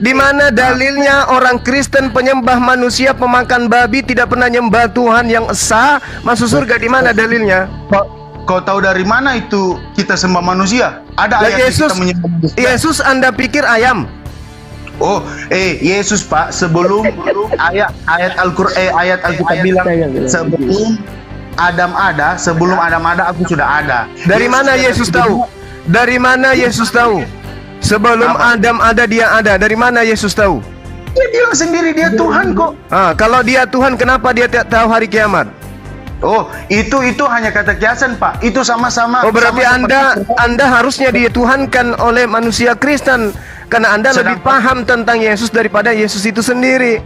Di mana dalilnya orang Kristen penyembah manusia pemakan babi tidak pernah nyembah Tuhan yang esa masuk surga? Di mana dalilnya? Kau tahu dari mana itu kita sembah manusia? Ada ayat Yesus, kita menyembah manusia. Yesus Anda pikir ayam? Oh, Yesus Pak, sebelum ayat Alkitab bilang sebelum Adam ada, aku sudah ada. Dari mana Yesus tahu? Dari mana Yesus tahu? Sebelum Adam ada, dia ada. Dari mana Yesus tahu? Dia bilang sendiri dia Tuhan kok. Kalau dia Tuhan, kenapa dia tidak tahu hari kiamat? Oh, itu hanya kata kiasan Pak. Itu sama-sama. Oh, berarti Anda harusnya dituhankan oleh manusia Kristen, karena Anda lebih paham tentang Yesus daripada Yesus itu sendiri.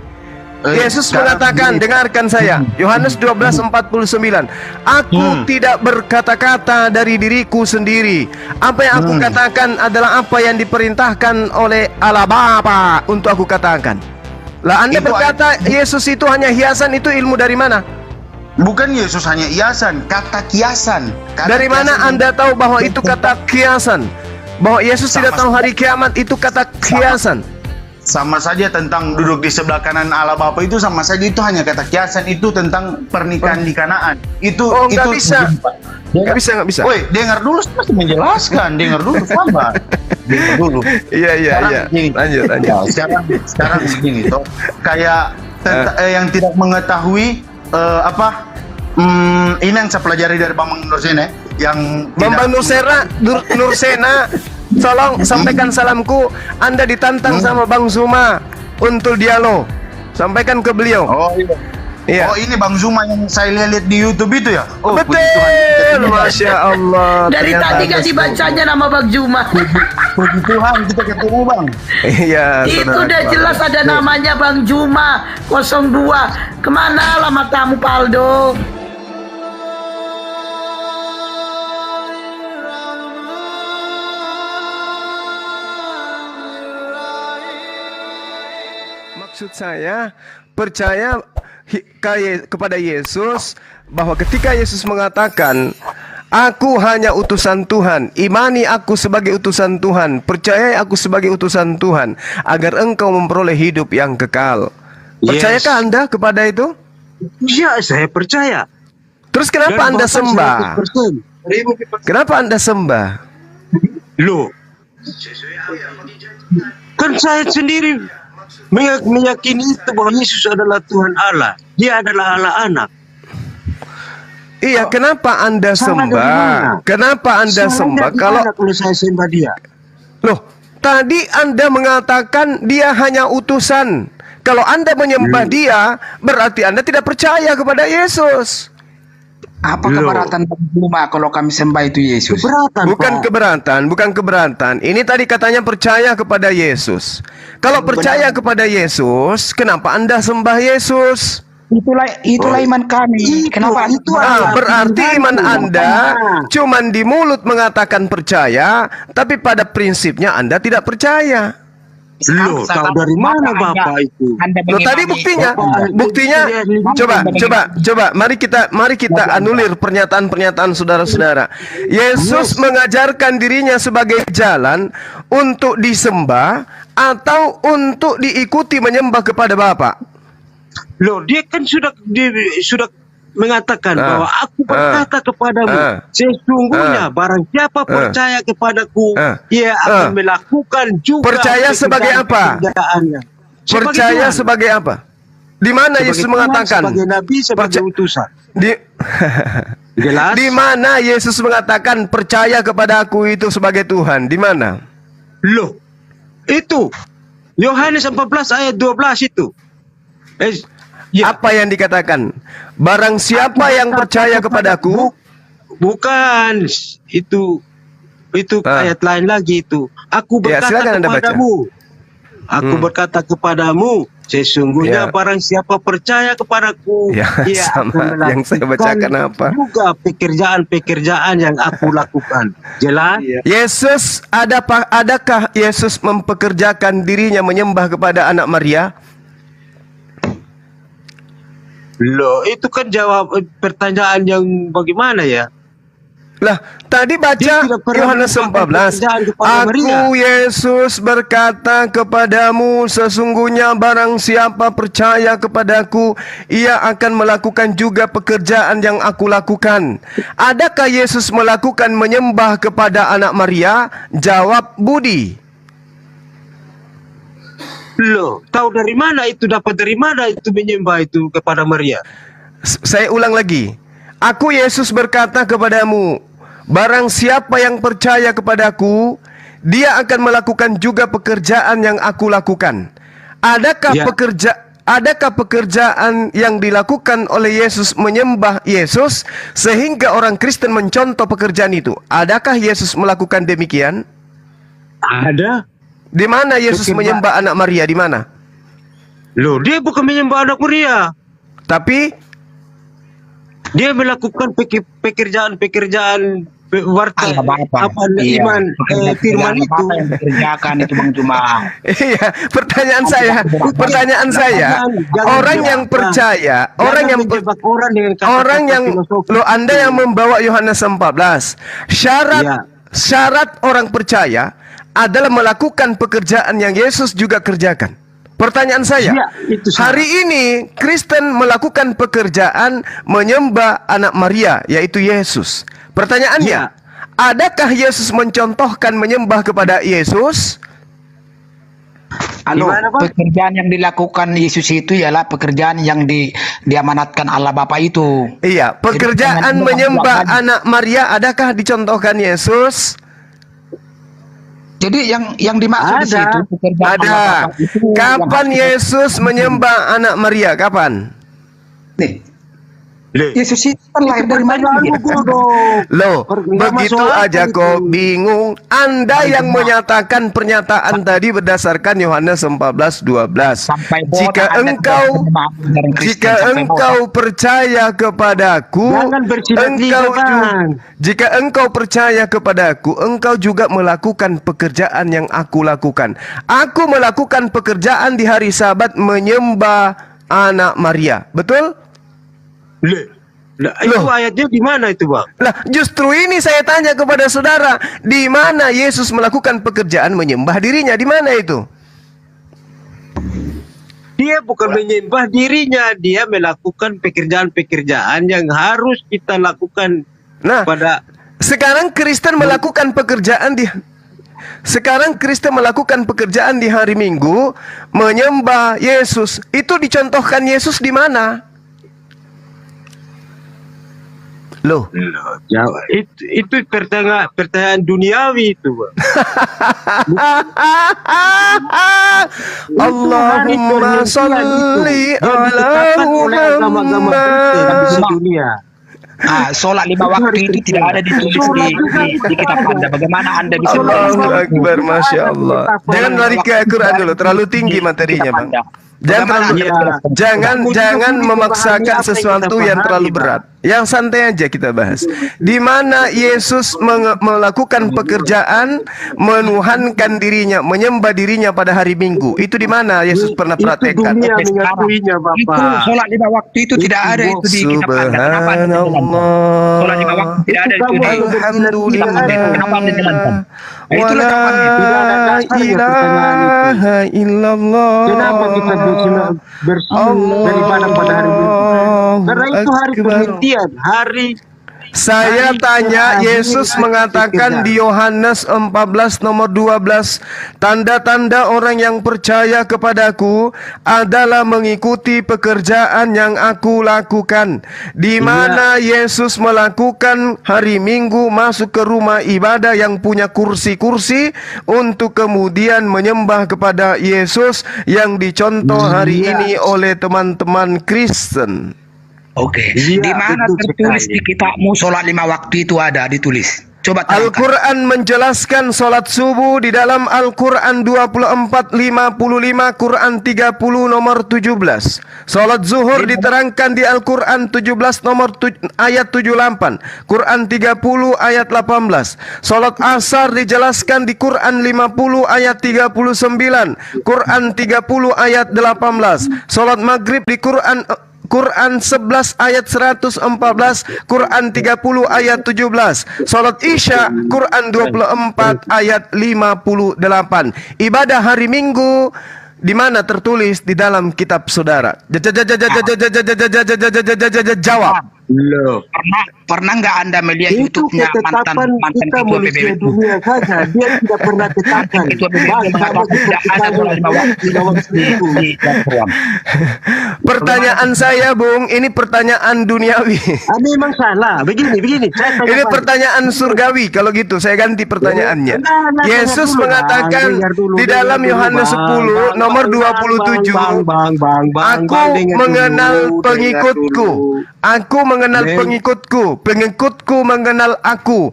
Yesus mengatakan, dengarkan saya, Yohanes 12:49, aku tidak berkata-kata dari diriku sendiri. Apa yang aku katakan adalah apa yang diperintahkan oleh Allah Bapa untuk aku katakan. Lah Anda berkata Yesus itu hanya hiasan, itu ilmu dari mana? Bukan Yesus hanya hiasan, kata kiasan. Dari mana Anda tahu bahwa itu kata kiasan? Bahwa Yesus tidak tahu hari kiamat itu kata kiasan. Sama saja tentang duduk di sebelah kanan Allah Bapa itu sama saja, itu hanya kata kiasan. Itu tentang pernikahan di Kanaan. Itu nggak bisa. Nggak bisa. Woi, dengar dulu, saya masih menjelaskan. Dengar dulu, sabar. Dengar dulu. Iya. Lanjut. Ya, sekarang begini toh. Kayak yang tidak mengetahui ini yang saya pelajari dari Bambang Nursena, yang Bambang Nursena, tolong sampaikan salamku. Anda ditantang sama Bang Zuma untuk dialog. Sampaikan ke beliau. Oh iya. Oh, ini Bang Zuma yang saya lihat di YouTube itu ya? Oh, betul. Masya Allah. Dari tadi gak dibacanya nama Bang Zuma. Puji Tuhan kita ketemu Bang. Iya. Itu udah jelas ada namanya Bang Zuma 02. Kemana lama tamu Paldo? Maksud saya, percaya kepada Yesus, bahwa ketika Yesus mengatakan, aku hanya utusan Tuhan, imani aku sebagai utusan Tuhan, percayai aku sebagai utusan Tuhan, agar engkau memperoleh hidup yang kekal. Percayakah Anda kepada itu? Ya, saya percaya. Terus kenapa Anda sembah? Kenapa Anda sembah? Loh, kan saya sendiri meyakini itu bahwa Yesus adalah Tuhan Allah. Dia adalah Allah anak. Iya, kenapa Anda sembah? Kenapa Anda sembah? Kalau saya sembah dia. Loh, tadi Anda mengatakan dia hanya utusan. Kalau Anda menyembah dia, berarti Anda tidak percaya kepada Yesus. Apa keberatan Zuma kalau kami sembah itu Yesus? Bukan keberatan. Ini tadi katanya percaya kepada Yesus. Kalau percaya kepada Yesus, kenapa Anda sembah Yesus? Itulah iman kami. Kenapa itu? Berarti iman Anda cuman di mulut mengatakan percaya, tapi pada prinsipnya Anda tidak percaya. Loh, tahu dari mana Bapak itu? Loh, tadi buktinya, coba, mari kita anulir pernyataan saudara-saudara. Yesus mengajarkan dirinya sebagai jalan untuk disembah atau untuk diikuti menyembah kepada Bapa. Loh, dia kan sudah mengatakan bahwa aku berkata kepadamu, sesungguhnya barang siapa percaya kepadaku, ia akan melakukan juga. Percaya sebagai apa? Percaya sebagai apa? Di mana Yesus mengatakan? Sebagai nabi, sebagai utusan. Jelas? Di mana Yesus mengatakan percaya kepada aku itu sebagai Tuhan? Di mana? Loh, itu Yohanes 14 ayat 12 itu. Apa yang dikatakan? Barang siapa yang percaya kepadaku, bukan itu ayat lain lagi itu. Aku berkata kepadamu, aku berkata kepadamu, sesungguhnya barang siapa percaya kepadaku, ia sama akan yang saya bacakan apa? Juga pekerjaan-pekerjaan yang aku lakukan. Jelas? Yesus, adakah Yesus mempekerjakan dirinya menyembah kepada anak Maria? Loh, itu kan jawab pertanyaan yang bagaimana ya? Lah, tadi baca Dia tidak pernah Yohanes melupakan 14. pekerjaan kepada Maria. Aku Yesus berkata kepadamu, sesungguhnya barang siapa percaya kepadaku, ia akan melakukan juga pekerjaan yang aku lakukan. Adakah Yesus melakukan menyembah kepada anak Maria? Jawab Budi. Loh, tahu dari mana itu, dapat dari mana itu menyembah itu kepada Maria? Saya ulang lagi. Aku Yesus berkata kepadamu, barang siapa yang percaya kepadaku, dia akan melakukan juga pekerjaan yang aku lakukan. Adakah pekerjaan yang dilakukan oleh Yesus menyembah Yesus sehingga orang Kristen mencontoh pekerjaan itu? Adakah Yesus melakukan demikian? Ada. Di mana Yesus menyembah anak Maria? Di mana? Loh, dia bukan menyembah anak Maria. Tapi Dia melakukan pekerjaan-pekerjaan warta Iya. iman firman itu. Apa yang dikerjakan itu Bang Juma? iya, pertanyaan saya, orang yang percaya, orang yang lo Anda yang membawa Yohanes 14, syarat orang percaya adalah melakukan pekerjaan yang Yesus juga kerjakan. Pertanyaan saya, hari ini Kristen melakukan pekerjaan menyembah anak Maria, yaitu Yesus. Pertanyaannya, adakah Yesus mencontohkan menyembah kepada Yesus? Halo, pekerjaan yang dilakukan Yesus itu ialah pekerjaan yang diamanatkan Allah Bapa itu. Iya, pekerjaan menyembah anak Maria adakah dicontohkan Yesus? Jadi yang dimaksud di situ pekerjaan ada. Allah Bapa itu. Kapan Yesus menyembah anak Maria? Kapan? Nih, Yesus itu kan lahir dari Maria. Loh, begitu aja kok bingung. Anda yang menyatakan pernyataan tadi berdasarkan Yohanes 14:12. Jika engkau percaya kepadaku, jika engkau percaya kepadaku, engkau juga melakukan pekerjaan yang aku lakukan. Aku melakukan pekerjaan di hari Sabat menyembah anak Maria. Betul? Itu ayatnya di mana itu, Bang? Lah, justru ini saya tanya kepada saudara, di mana Yesus melakukan pekerjaan menyembah dirinya? Di mana itu? Dia bukan menyembah dirinya, dia melakukan pekerjaan-pekerjaan yang harus kita lakukan. Nah, sekarang Kristen melakukan pekerjaan di hari Minggu menyembah Yesus. Itu dicontohkan Yesus di mana? Loh, itu pertanyaan duniawi itu, Bang. Allahumma salli ala Muhammad. Sholat 5 waktu itu tidak ada ditulis di kitab Anda. Bagaimana Anda bisa? Allahu Akbar, Masya Allah. Jangan lari ke Al-Quran dulu, terlalu tinggi materinya, Bang. Jangan memaksakan sesuatu yang terlalu berat. Yang santai aja kita bahas. Di mana Yesus melakukan pekerjaan menuhankan dirinya, menyembah dirinya pada hari Minggu. Itu di mana Yesus pernah praktekkan? Itu sholat 5 waktu itu tidak ada itu di kitab Anda. Kenapa Anda jalankan? Sholat 5 waktu tidak ada itu di Alhamdulillah. Kenapa Anda jalankan? Itulah ilaha illallah. Kenapa kita beribadah pada hari Minggu? Karena itu hari penghentian, Saya tanya, Yesus mengatakan di Yohanes 14 nomor 12, tanda-tanda orang yang percaya kepadaku adalah mengikuti pekerjaan yang aku lakukan. Di mana Yesus melakukan hari Minggu masuk ke rumah ibadah yang punya kursi-kursi untuk kemudian menyembah kepada Yesus yang dicontoh hari ini oleh teman-teman Kristen. Oke. Di mana tertulis di kitabmu sholat 5 waktu itu ada ditulis? Coba terangkan. Al-Quran menjelaskan sholat subuh di dalam Al-Quran 24:55, Quran 30 nomor 17. Sholat zuhur diterangkan di Al-Quran 17 nomor ayat 78, Quran 30 ayat 18. Sholat asar dijelaskan di Quran 50 ayat 39, Quran 30 ayat 18. Sholat maghrib di Quran Quran 11 ayat 114, Quran 30 ayat 17. Salat Isya Quran 24 ayat 58. Ibadah hari Minggu di mana tertulis di dalam kitab saudara. Jawab. Loh. Pernah nggak Anda melihat Itu YouTube-nya ketetapan mantan kita ketua manusia PBB? dunia saja. Dia tidak pernah tetapkan. Ketua PBB mengatakan tidak ada sholat 5 waktu di platform. Pertanyaan saya, Bung, ini pertanyaan duniawi. Memang salah. Begini. Saya tanya Ini balik. pertanyaan surgawi. Kalau gitu saya ganti pertanyaannya. Nah, Yesus dulu, mengatakan dengar dulu, di dalam Yohanes 10 nomor 27, aku mengenal pengikutku. Aku mengenal pengikutku. Pengikutku mengenal aku.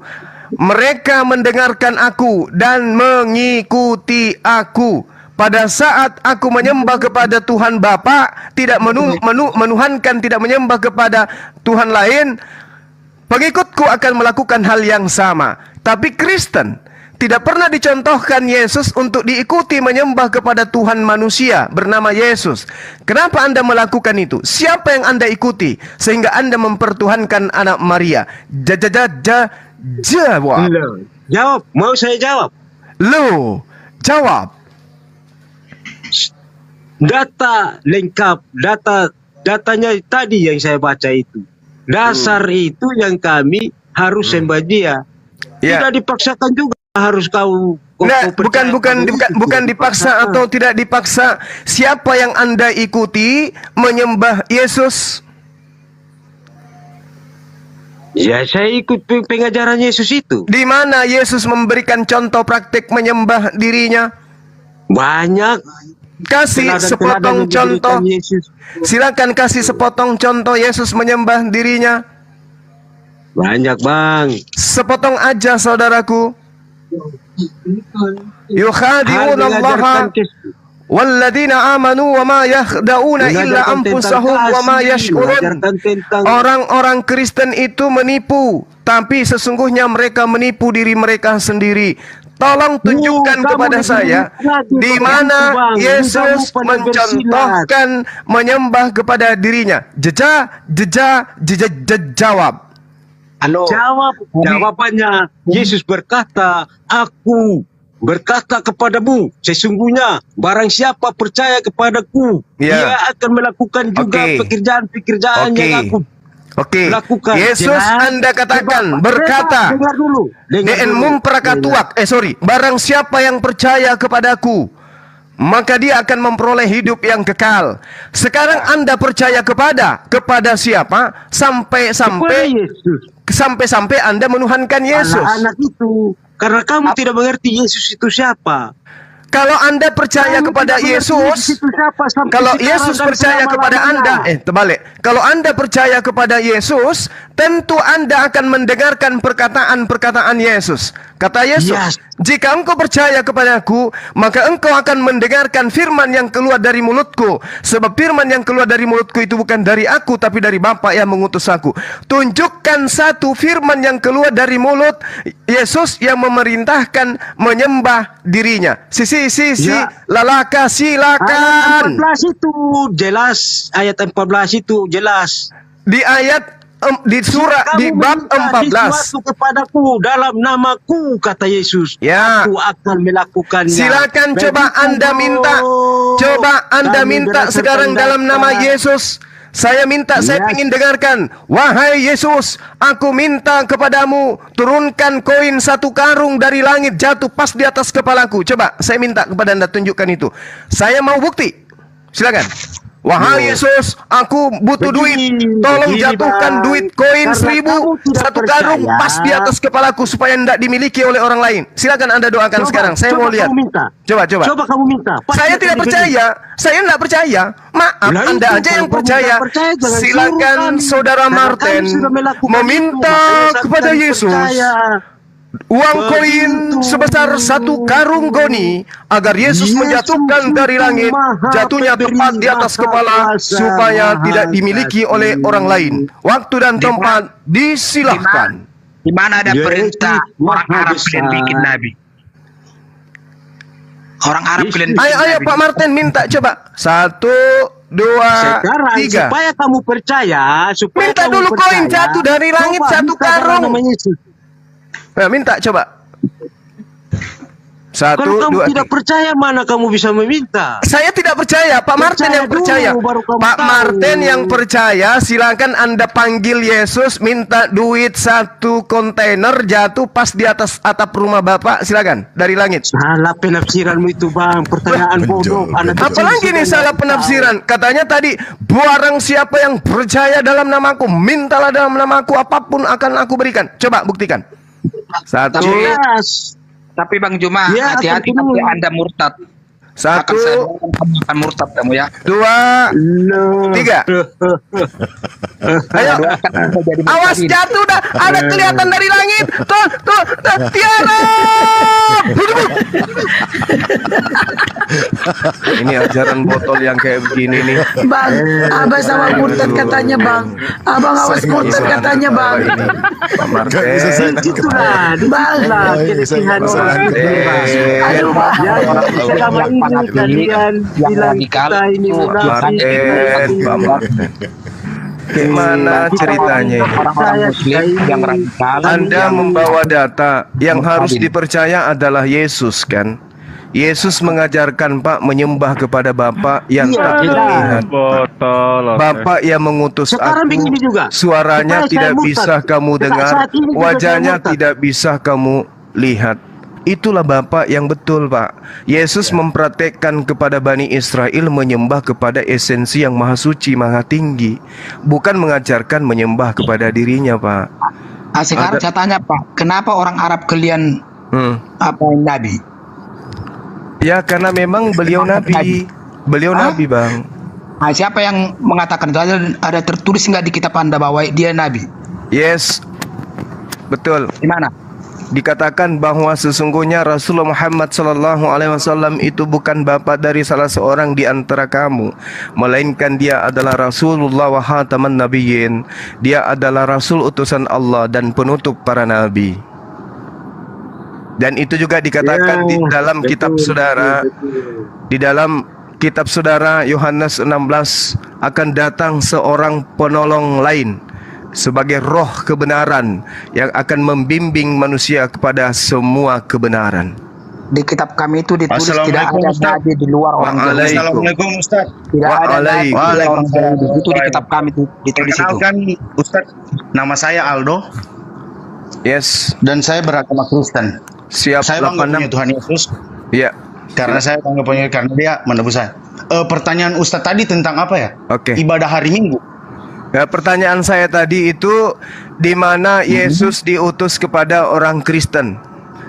Mereka mendengarkan aku dan mengikuti aku. Pada saat aku menyembah kepada Tuhan Bapa, tidak menuhankan, tidak menyembah kepada Tuhan lain, pengikutku akan melakukan hal yang sama. Tapi Kristen tidak pernah dicontohkan Yesus untuk diikuti menyembah kepada Tuhan manusia bernama Yesus. Kenapa Anda melakukan itu? Siapa yang Anda ikuti sehingga Anda mempertuhankan anak Maria? Jawab. Jawab. Mau saya jawab? Lo jawab. Data lengkap, datanya tadi yang saya baca itu. Dasar itu yang kami harus sembah dia. Tidak dipaksakan juga harus kau Nah, bukan dipaksa atau tidak dipaksa. Siapa yang Anda ikuti menyembah Yesus? Ya, saya ikut pengajaran Yesus itu. Di mana Yesus memberikan contoh praktik menyembah dirinya? Banyak. Kasih sepotong contoh. Silakan kasih sepotong contoh Yesus menyembah dirinya. Banyak, Bang. Sepotong aja, saudaraku. Yukhadi'una Allah walladzina amanu wa ma yakhda'una illa anfusahum wa ma yash'urun. Orang-orang Kristen itu menipu, tapi sesungguhnya mereka menipu diri mereka sendiri. Tolong tunjukkan kepada saya di mana Yesus mencontohkan menyembah kepada dirinya. Jawab. Jawabannya, Yesus berkata, aku berkata kepadamu, sesungguhnya barang siapa percaya kepadaku, dia akan melakukan juga pekerjaan-pekerjaan yang aku lakukan. Yesus Anda katakan, berkata, barang siapa yang percaya kepadaku, maka dia akan memperoleh hidup yang kekal. Sekarang Anda percaya kepada siapa? Sampai Anda menuhankan Yesus. Anak-anak itu, karena kamu tidak mengerti Yesus itu siapa. Kalau Anda percaya kepada Yesus, kalau Yesus percaya kepada Anda, terbalik. Kalau Anda percaya kepada Yesus, tentu Anda akan mendengarkan perkataan-perkataan Yesus. Kata Yesus, jika engkau percaya kepadaku, maka engkau akan mendengarkan firman yang keluar dari mulutku. Sebab firman yang keluar dari mulutku itu bukan dari aku, tapi dari Bapa yang mengutus aku. Tunjukkan satu firman yang keluar dari mulut Yesus yang memerintahkan menyembah dirinya. Lalaka, silakan. Ayat 14 itu jelas. Ayat 14 itu jelas. Di ayat di surah di bab 14. Sesuatu kepadaku dalam namaku, kata Yesus, aku akan melakukannya. Silakan coba Anda minta sekarang dalam nama Yesus. Saya ingin dengarkan. Wahai Yesus, aku minta kepadamu, turunkan koin 1 karung dari langit jatuh pas di atas kepalaku. Coba, saya minta kepada Anda tunjukkan itu. Saya mau bukti. Silakan. Wahai Yesus, aku butuh duit. Tolong jatuhkan duit koin 1000 1 karung pas di atas kepalaku supaya tidak dimiliki oleh orang lain. Silakan Anda doakan sekarang. Saya mau lihat. Coba. Coba kamu minta. Saya tidak percaya. Saya tidak percaya. Maaf, Anda aja yang percaya. Silakan Saudara Martin meminta kepada Yesus uang koin sebesar 1 karung goni agar Yesus menjatuhkan dari langit, jatuhnya tepat di atas kepala supaya tidak dimiliki oleh orang lain. Waktu dan tempat disilahkan. Di mana ada perintah orang Arab kalian bikin nabi? Orang Arab kalian bikin Ayo Pak Martin minta coba. 1, Sekarang 3. supaya kamu percaya, Minta kamu dulu koin percaya, jatuh dari langit coba 1 minta dalam karung. nama Yesus. Minta coba. 1, Kalau kamu 2, tidak 3. percaya, mana kamu bisa meminta? Saya tidak percaya, Pak Martin Percaya yang percaya. dulu, baru kamu Pak tahu. Martin yang percaya, silakan Anda panggil Yesus, minta duit 1 kontainer jatuh pas di atas atap rumah Bapak, silakan dari langit. Salah penafsiranmu itu, Bang. Pertanyaan bodoh. Anak kecil Apalagi nih sudah salah nggak penafsiran. Katanya tadi, barang siapa yang percaya dalam namaku, mintalah dalam namaku, apapun akan aku berikan. Coba buktikan. 1, tahu. Jelas. Tapi Bang Juma, Ya, hati-hati tentu. nanti Anda murtad. 1, Akan saya doakan kamu akan murtad kamu ya. 2, 3. Ayo, awas jatuh dah. Ada kelihatan dari langit. Tuh, Tiara. Ini ajaran botol yang kayak begini nih. Bang, Abang sama murtad katanya Bang. Abang awas murtad katanya Bang. Pak Martin. Itulah, Bang. itulah keletihan orang itu, Bang. Aduh, Bang. Jadi selama ini kalian bilang kita ini munafik. Pak Martin. Gimana ceritanya ini? Orang-orang Muslim yang radikal. Anda membawa data yang harus dipercaya adalah Yesus kan? Yesus mengajarkan Pak menyembah kepada Bapa yang tak terlihat. Bapa yang mengutus Sekarang aku, begini juga. suaranya Supaya saya tidak murtad. bisa kamu dengar, Saat ini juga wajahnya saya murtad. tidak bisa kamu lihat. Itulah Bapa yang betul, Pak. Yesus mempraktekkan kepada Bani Israel menyembah kepada esensi yang maha suci, maha tinggi, bukan mengajarkan menyembah kepada dirinya, Pak. Sekarang saya tanya Pak, kenapa orang Arab kalian apa Nabi? Ya karena memang beliau nabi. Beliau nabi, Bang. Siapa yang mengatakan itu? Ada tertulis nggak di kitab Anda bahwa dia Nabi? Yes. Betul. Di mana? Dikatakan bahwa sesungguhnya Rasulullah Muhammad SAW itu bukan bapa dari salah seorang di antara kamu, melainkan dia adalah Rasulullah wa khataman nabiyyin. Dia adalah Rasul utusan Allah dan penutup para nabi. Dan itu juga dikatakan di dalam kitab saudara, di dalam kitab saudara Yohanes 16, akan datang seorang penolong lain sebagai roh kebenaran yang akan membimbing manusia kepada semua kebenaran. Di kitab kami itu ditulis tidak ada nabi di luar orang Yahudi. Assalamualaikum Ustaz. Tidak ada nabi di luar orang Yahudi. Itu di kitab kami ditulis itu. Perkenalkan Ustaz, nama saya Aldo Yes. dan saya beragama Kristen. Siap. Saya bangga punya 86. Tuhan Yesus Ya. karena saya bangga punya karena dia menebus saya. Pertanyaan Ustaz tadi tentang apa ya? Oke. Ibadah hari Minggu. Ya, pertanyaan saya tadi itu di mana Yesus diutus kepada orang Kristen,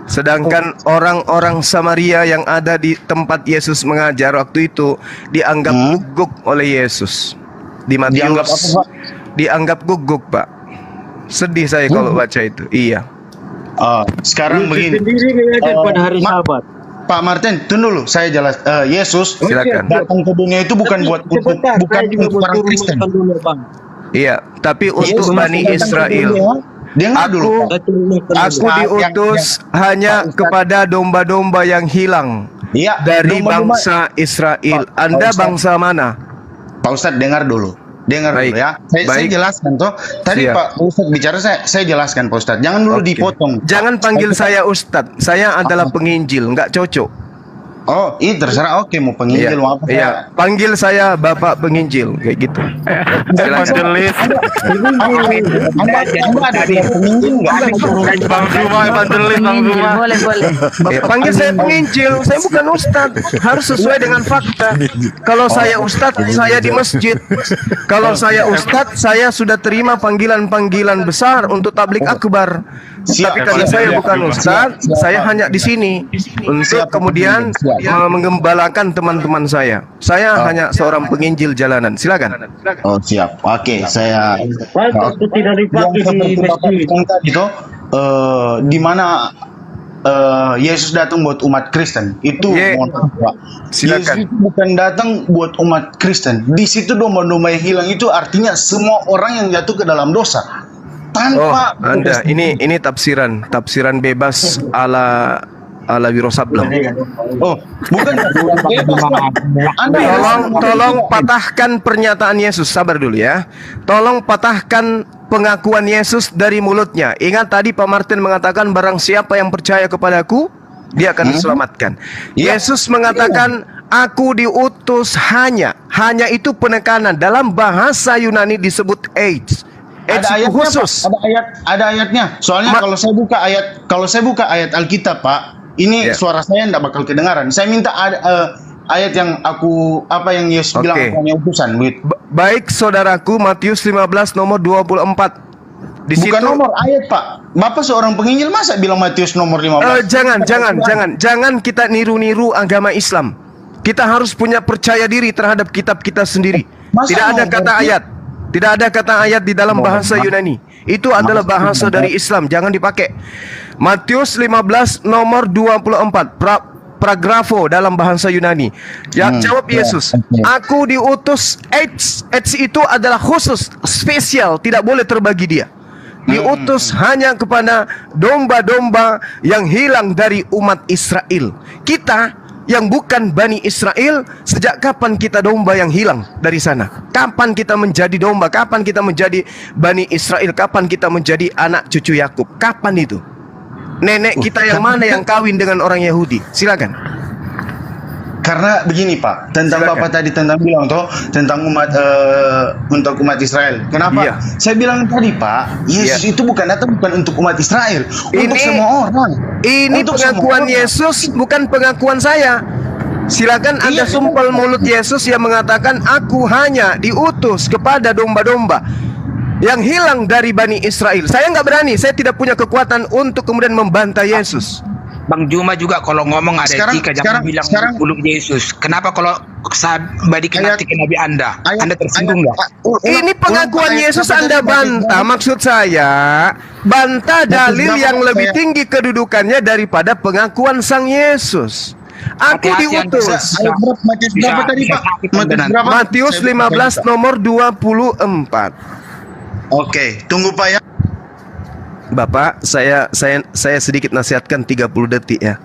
sedangkan orang-orang Samaria yang ada di tempat Yesus mengajar waktu itu dianggap guguk oleh Yesus. Di Matius Dianggap apa, Pak? dianggap guguk, Pak. Sedih saya kalau baca itu. Iya. Sekarang begini. Sendiri mengajar pada hari Sabat. Pak Martin, tunggu dulu, saya jelas. Yesus Silakan. datang ke dunia itu bukan buat untuk orang Kristen. Iya, tapi untuk Yesus Bani datang ke Israel. dunia, dia nggak dulu. Aku diutus hanya kepada domba-domba yang hilang Iya, dari domba-domba. bangsa Israel. Pak Anda Ustadz. bangsa mana? Pak Ustadz dengar dulu. Dengar Baik. dulu ya. Saya Baik. jelaskan toh. Tadi Siap. Pak Ustadz bicara saya jelaskan Pak Ustadz. Jangan dulu Oke. dipotong. Jangan panggil saya Ustadz. Saya adalah penginjil, nggak cocok. Oh, terserah. Oke, mau penginjil mau apa? Iya. Panggil saya Bapak Penginjil kayak gitu. Silakan. Anda ada di penginjil nggak? Bang Zuma, evangelis Bang Zuma. Boleh. Panggil saya penginjil, saya bukan ustadz. Harus sesuai dengan fakta. Kalau saya ustadz, saya di masjid. Kalau saya ustadz, saya sudah terima panggilan-panggilan besar untuk tablik akbar. Siap, Tapi karena siap, saya siap. bukan ustadz, saya hanya di sini untuk kemudian menggembalakan teman-teman saya. Saya hanya seorang penginjil jalanan. Silakan. Oh, siap. Oke, saya Pantas itu tidak dipakai yang di seperti Bapak masjid. bilang tadi itu di mana Yesus datang buat umat Kristen itu mohon maaf, Pak. Silakan. Yesus itu bukan datang buat umat Kristen. Di situ domba-domba yang hilang itu artinya semua orang yang jatuh ke dalam dosa. Oh, Tanpa Anda ini tafsiran bebas ala ala wirosablam. Oh, bukan. Tolong patahkan pernyataan Yesus. Sabar dulu ya. Tolong patahkan pengakuan Yesus dari mulutnya. Ingat tadi Pak Martin mengatakan barang siapa yang percaya kepadaku, dia akan diselamatkan. Yesus mengatakan aku diutus hanya itu penekanan. Dalam bahasa Yunani disebut AIDS. Ada ayatnya, khusus. Pak. Ada ayatnya. Soalnya kalau saya buka ayat Alkitab, Pak, ini suara saya tidak bakal kedengaran. Saya minta ayat yang yang Yesus bilang hanya utusan. Baik saudaraku, Matius 15 nomor 24. Di Bukan situ, nomor ayat, Pak. Bapak seorang penginjil masa bilang Matius nomor 15? Jangan kita niru-niru agama Islam. Kita harus punya percaya diri terhadap kitab kita sendiri. Tidak ada kata ayat. Tidak ada kata ayat di dalam bahasa Yunani. Itu adalah bahasa dari Islam, jangan dipakai. Matius 15 nomor 24. Paragrafo dalam bahasa Yunani. Yang jawab Yesus, aku diutus AIDS. AIDS itu adalah khusus, spesial, tidak boleh terbagi dia. Diutus hanya kepada domba-domba yang hilang dari umat Israel. Kita yang bukan Bani Israel, sejak kapan kita domba yang hilang dari sana? Kapan kita menjadi domba? Kapan kita menjadi Bani Israel? Kapan kita menjadi anak cucu Yakub? Kapan itu? Nenek kita yang mana yang kawin dengan orang Yahudi? Silakan. Karena begini, Pak, tentang Bapak tadi bilang tentang umat untuk umat Israel. Kenapa? Saya bilang tadi, Pak, Yesus itu bukan untuk umat Israel, untuk semua orang. Ini untuk pengakuan Yesus, bukan pengakuan saya. Silakan Anda sumpel mulut Yesus yang mengatakan aku hanya diutus kepada domba-domba yang hilang dari Bani Israel. Saya nggak berani, saya tidak punya kekuatan untuk kemudian membantah Yesus. Bang Juma juga kalau ngomong ada etika, jangan bilang buluk Yesus. Kenapa kalau saya balikin nanti ke Nabi Anda tersinggung nggak? Ini pengakuan Yesus Anda bantah. Maksud saya bantah dalil yang lebih tinggi kedudukannya daripada pengakuan Sang Yesus. Aku diutus. Matius 15 nomor 24. Oke, tunggu Pak ya. Bapak, saya sedikit nasihatkan 30 detik ya.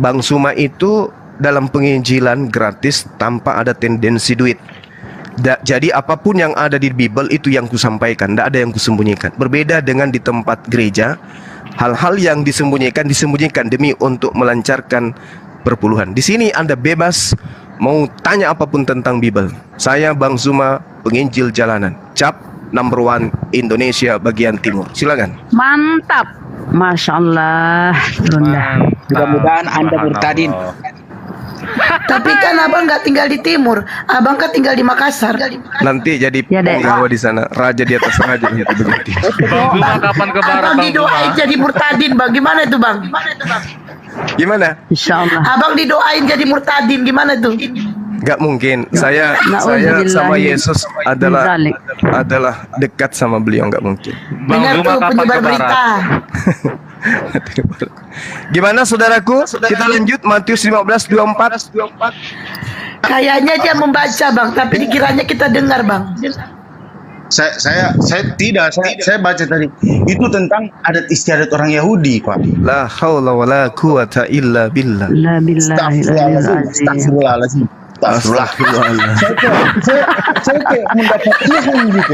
Bang Suma itu dalam penginjilan gratis tanpa ada tendensi duit. Jadi apapun yang ada di Bible itu yang kusampaikan, tidak ada yang kusembunyikan. Berbeda dengan di tempat gereja, hal-hal yang disembunyikan demi untuk melancarkan perpuluhan. Di sini Anda bebas mau tanya apapun tentang Bible. Saya Bang Suma, penginjil jalanan. Cap number 1 Indonesia bagian timur. Silakan. Mantap. Masya Allah. Mudah-mudahan Anda murtadin. Tapi kan abang nggak tinggal di timur, abang kan tinggal di Makassar. Nanti jadi penggawa di sana, raja di atas raja gitu begitu. Bang kapan ke barat? Abang didoain jadi murtadin, bang. Gimana itu bang? Gimana? Insya Allah. Abang didoain jadi murtadin, gimana tuh? Gak mungkin. Saya sama Yesus adalah dekat sama beliau, nggak mungkin. Dengar tuh penyebar berita. Gimana saudaraku? Kita lanjut Matius 15:24. Kayaknya dia membaca bang, tapi dikiranya kita dengar bang. Saya tidak, saya baca tadi itu tentang adat istiadat orang Yahudi, Pak. La haula wala quwata illa billah. La Astagfirullahaladzim. Astagfirullahaladzim. Saya kayak mendapat ilham gitu.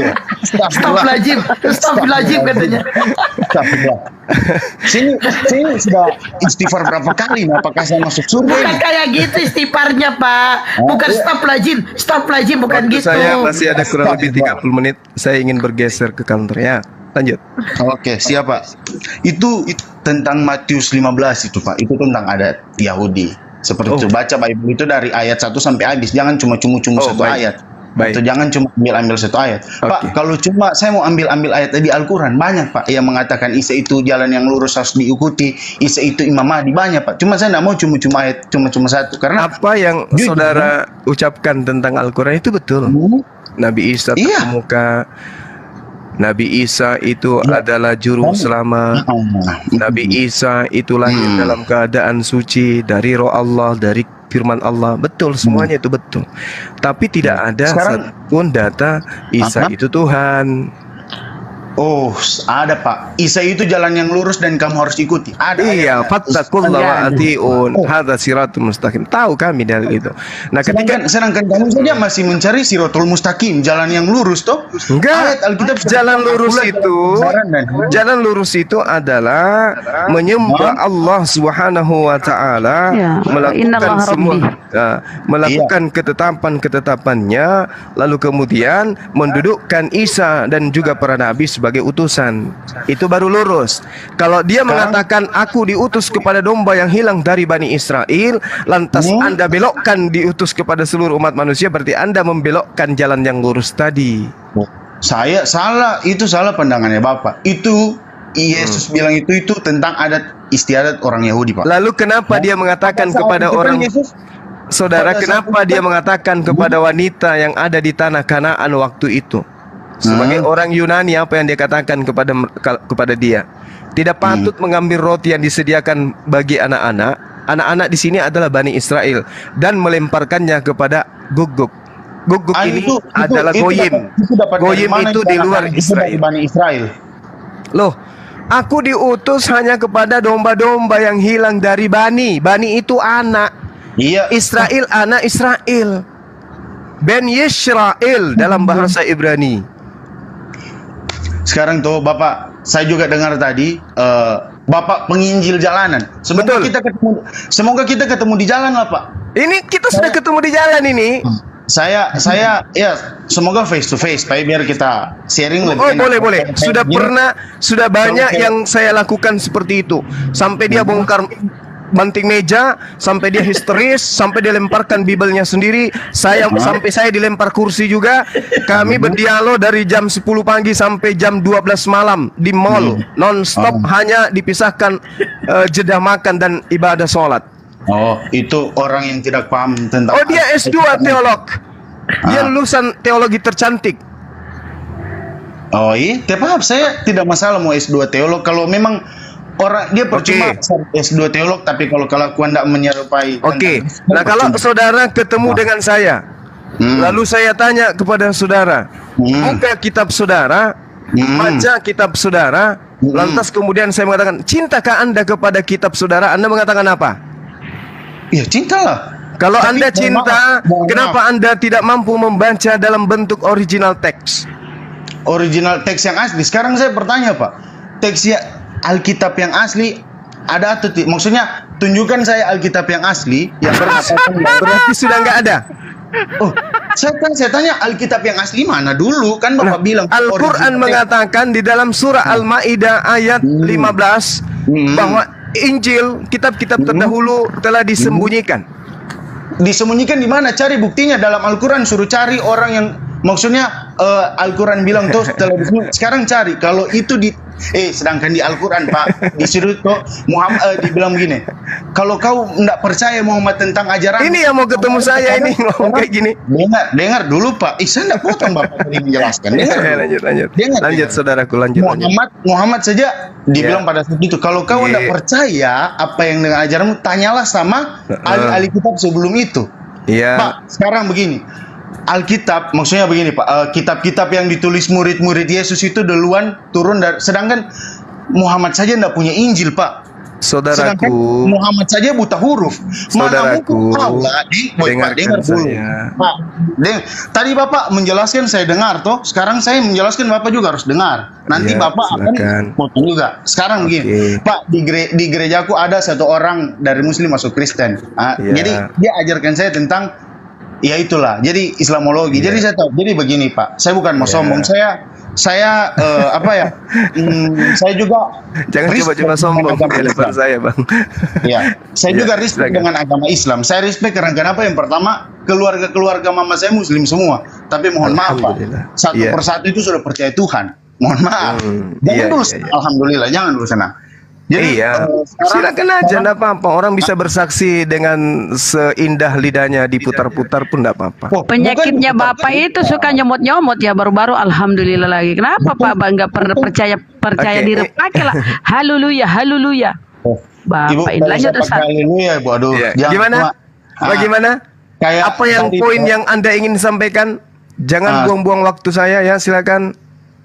Astagfirullahaladzim katanya. Astagfirullah. Sini sudah istighfar berapa kali? Apakah saya masuk surga? Bukan kayak gitu istighfarnya, Pak. Bukan staflazim bukan gitu. Saya masih ada kurang lebih 30 menit. Saya ingin bergeser ke kantor ya. Lanjut. Oke, siap Pak. Itu tentang Matius 15 itu Pak. Itu tentang adat Yahudi. Seperti itu, baca Bible itu dari ayat 1 sampai habis. Jangan cuma satu ayat. Atau jangan cuma ambil satu ayat. Pak, kalau cuma saya mau ambil ayat di Al-Quran, banyak Pak yang mengatakan Isa itu jalan yang lurus harus diikuti, Isa itu Imam Mahdi, banyak Pak. Cuma saya tidak mau cuma ayat cuma satu. Karena apa yang saudara ucapkan tentang Al-Quran itu betul. Nabi Isa terkemuka. Nabi Isa itu adalah juru selamat. Nabi Isa itu lahir dalam keadaan suci dari roh Allah, dari firman Allah. Betul, semuanya itu betul. Tapi tidak ada satupun data Isa itu Tuhan. Oh, ada Pak. Isa itu jalan yang lurus dan kamu harus ikuti. Ada. Iya, fattaqullaha wa atiun. Hadza siratul mustaqim. Tahu kami dalil itu. Nah, sedangkan kamu saja masih mencari siratul mustaqim, jalan yang lurus toh? Enggak. Jalan lurus itu adalah menyembah Allah Subhanahu wa taala, melakukan semua melakukan ketetapan-ketetapannya, lalu kemudian mendudukkan Isa dan juga para nabi sebagai utusan. Itu baru lurus. Kalau dia mengatakan aku diutus kepada domba yang hilang dari Bani Israel, lantas Anda belokkan diutus kepada seluruh umat manusia, berarti Anda membelokkan jalan yang lurus tadi. Saya salah, itu salah pandangannya Bapak. Itu Yesus bilang itu tentang adat istiadat orang Yahudi, Pak. Lalu kenapa dia mengatakan kepada orang Saudara, kenapa dia mengatakan kepada wanita yang ada di tanah Kanaan waktu itu? Sebagai orang Yunani, apa yang dia katakan kepada dia? Tidak patut mengambil roti yang disediakan bagi anak-anak. Anak-anak di sini adalah Bani Israel, dan melemparkannya kepada Guguk. Guguk ini adalah Goyim. Goyim itu di luar Israel. Bani Israel. Loh, aku diutus hanya kepada domba-domba yang hilang dari Bani. Bani itu anak. Iya. Israel anak Israel. Ben Yisrael dalam bahasa Ibrani. Sekarang tuh Bapak, saya juga dengar tadi Bapak penginjil jalanan. Semoga kita ketemu di jalan lah Pak. Ini kita sudah ketemu di jalan ini. Saya ya semoga face to face, Pak, biar kita sharing lebih. Oh boleh. Sudah banyak yang saya lakukan seperti itu. Sampai dia bongkar banting meja, sampai dia histeris, sampai dia lemparkan Bibelnya sendiri. Sampai saya dilempar kursi juga. Kami berdialog dari jam 10 pagi sampai jam 12 malam di mall, non-stop, hanya dipisahkan jeda makan dan ibadah sholat. Oh, itu orang yang tidak paham tentang. Oh, dia S2 teolog. Dia lulusan teologi tercantik. Oh iya, maaf, saya tidak masalah mau S2 teolog kalau memang orang dia percuma S2 teolog, tapi kalau kelakuan tidak menyerupai. Oke. Nah, kalau saudara ketemu dengan saya, lalu saya tanya kepada saudara, buka kitab saudara, baca kitab saudara, lantas kemudian saya mengatakan, cintakah Anda kepada kitab saudara? Anda mengatakan apa? Ya, cintalah. Kalau Anda cinta, kenapa Anda tidak mampu membaca dalam bentuk original teks? Original teks yang asli. Sekarang saya bertanya, Pak, teksnya Alkitab yang asli ada atau tidak? Maksudnya tunjukkan saya Alkitab yang asli yang berarti sudah nggak ada. Oh, saya tanya Alkitab yang asli mana dulu? Kan Bapak bilang Al-Quran mengatakan di dalam surah Al-Maidah ayat 15 bahwa Injil, kitab-kitab terdahulu telah disembunyikan. Disembunyikan di mana? Cari buktinya dalam Al-Quran. Suruh cari orang yang maksudnya Al-Quran bilang tuh setelah disembunyikan. Sekarang cari kalau itu sedangkan di Al-Quran, Pak, disuruh tuh Muhammad dibilang begini. Kalau kau tidak percaya Muhammad tentang ajaran, ini yang mau ketemu saya ini ngomong kayak gini. Dengar dulu, Pak. Saya tidak potong Bapak tadi menjelaskan. Lanjut saudaraku, lanjut. Muhammad saja dibilang pada saat itu, kalau kau tidak percaya apa yang dengan ajaranmu, tanyalah sama ahli-ahli kitab sebelum itu. Pak, sekarang begini. Alkitab, maksudnya begini Pak, kitab-kitab yang ditulis murid-murid Yesus itu duluan turun dari, sedangkan Muhammad saja tidak punya Injil, Pak. Saudaraku, sedangkan Muhammad saja buta huruf. Saudaraku, dengar dulu. Pak, tadi Bapak menjelaskan, saya dengar toh. Sekarang saya menjelaskan, Bapak juga harus dengar. Nanti Bapak akan potong juga. Sekarang begini, Pak, di gerejaku ada satu orang dari Muslim masuk Kristen. Jadi dia ajarkan saya tentang ya itulah, jadi Islamologi. Jadi saya tahu. Jadi begini Pak, saya bukan mau sombong. Saya saya juga jangan coba-coba sombong di depan saya, Bang. Ya, saya juga respect dengan agama Islam. Saya respect karena kenapa? Yang pertama, keluarga mama saya Muslim semua. Tapi mohon maaf Pak, satu persatu itu sudah percaya Tuhan. Mohon maaf. Jangan dulu. Alhamdulillah, jangan dulu senang. Jadi, silakan aja, enggak apa-apa. Orang bisa bersaksi dengan seindah lidahnya, diputar-putar pun enggak apa-apa. Penyakitnya Bapak itu suka nyomot-nyomot ya, baru-baru alhamdulillah lagi. Kenapa Pak Bangga percaya diri? Pakailah haleluya. Bapak ini lanjut Ustaz. Haleluya, Bu. Aduh. Gimana? Bagaimana? Apa yang poin yang Anda ingin sampaikan? Jangan buang-buang waktu saya ya, silakan.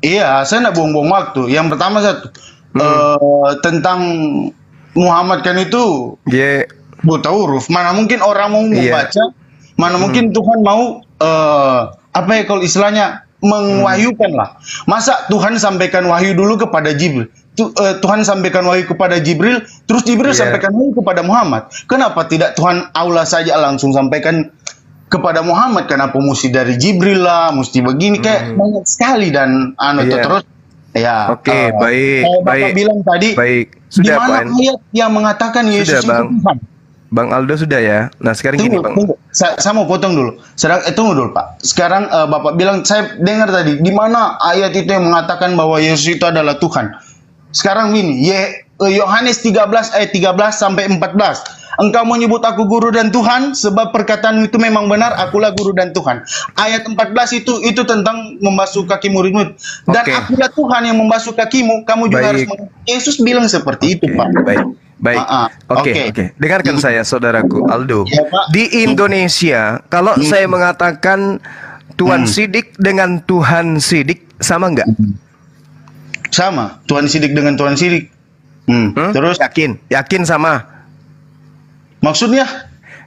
Iya, saya nggak buang-buang waktu. Yang pertama satu tentang Muhammad kan itu buta huruf. Mana mungkin orang mau membaca, mana mungkin Tuhan mau apa ya kalau istilahnya mengwahyukan lah. Masa Tuhan sampaikan wahyu dulu kepada Jibril? Tuhan sampaikan wahyu kepada Jibril, terus Jibril sampaikan wahyu kepada Muhammad. Kenapa tidak Tuhan Allah saja langsung sampaikan kepada Muhammad? Kenapa mesti dari Jibril lah, mesti begini, kayak banyak sekali dan terus ya. Oke, baik. Bapak bilang tadi, Sudah, di mana ayat yang mengatakan Yesus itu Tuhan? Bang Aldo sudah ya. Nah sekarang gini Bang. Saya mau potong dulu. Tunggu dulu Pak. Sekarang Bapak bilang, saya dengar tadi, di mana ayat itu yang mengatakan bahwa Yesus itu adalah Tuhan? Sekarang gini, Yohanes 13 ayat 13 sampai 14. Engkau menyebut aku guru dan Tuhan, sebab perkataanmu itu memang benar, akulah guru dan Tuhan. Ayat 14 itu tentang membasuh kaki murid-murid. Dan akulah Tuhan yang membasuh kakimu, kamu juga harus Yesus bilang seperti itu Pak. Baik. Oke. Dengarkan saya, saudaraku Aldo. Di Indonesia, kalau saya mengatakan Tuan Sidik dengan Tuhan Sidik, sama nggak? Sama. Tuan Sidik dengan Tuan Sidik. Terus? Yakin sama. Maksudnya?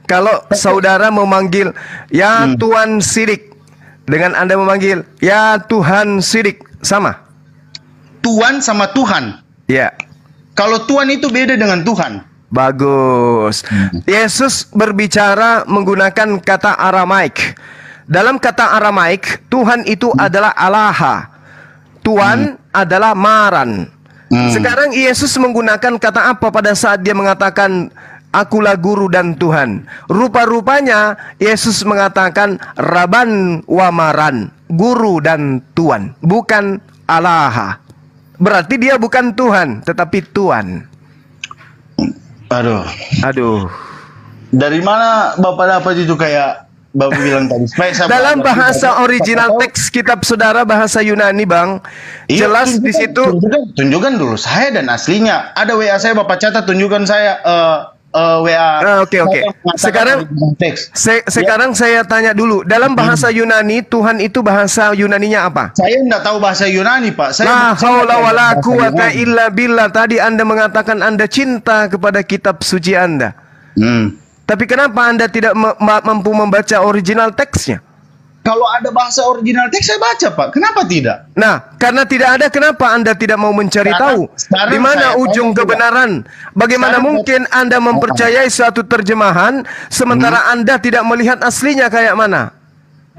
Kalau saudara memanggil ya Tuan Sidik, dengan Anda memanggil ya Tuhan Sidik, sama? Tuan sama Tuhan? Ya. Kalau Tuhan itu beda dengan Tuhan. Bagus. Yesus berbicara menggunakan kata Aramaik. Dalam kata Aramaik, Tuhan itu adalah Allah. Tuhan adalah Maran. Sekarang Yesus menggunakan kata apa pada saat dia mengatakan akulah guru dan Tuhan? Rupa-rupanya Yesus mengatakan Raban wa Maran, guru dan Tuhan, bukan Allah. Berarti dia bukan Tuhan, tetapi Tuan. Aduh. Dari mana Bapak dapat itu kayak Bapak bilang tadi? Dalam bahasa original teks kitab saudara bahasa Yunani, Bang. Jelas di situ. Tunjukkan dulu saya dan aslinya. Ada WA saya, Bapak catat, tunjukkan saya WA. Oke. Sekarang saya tanya dulu, dalam bahasa Yunani Tuhan itu bahasa Yunaninya apa? Saya tidak tahu bahasa Yunani, Pak. La haula wala quwata illa billah. Tadi Anda mengatakan Anda cinta kepada kitab suci Anda. Tapi kenapa Anda tidak mampu membaca original teksnya? Kalau ada bahasa original teks saya baca, Pak. Kenapa tidak? Nah, karena tidak ada, kenapa Anda tidak mau mencari tahu? Di mana ujung kebenaran? Bagaimana mungkin Anda mempercayai suatu terjemahan sementara Anda tidak melihat aslinya kayak mana?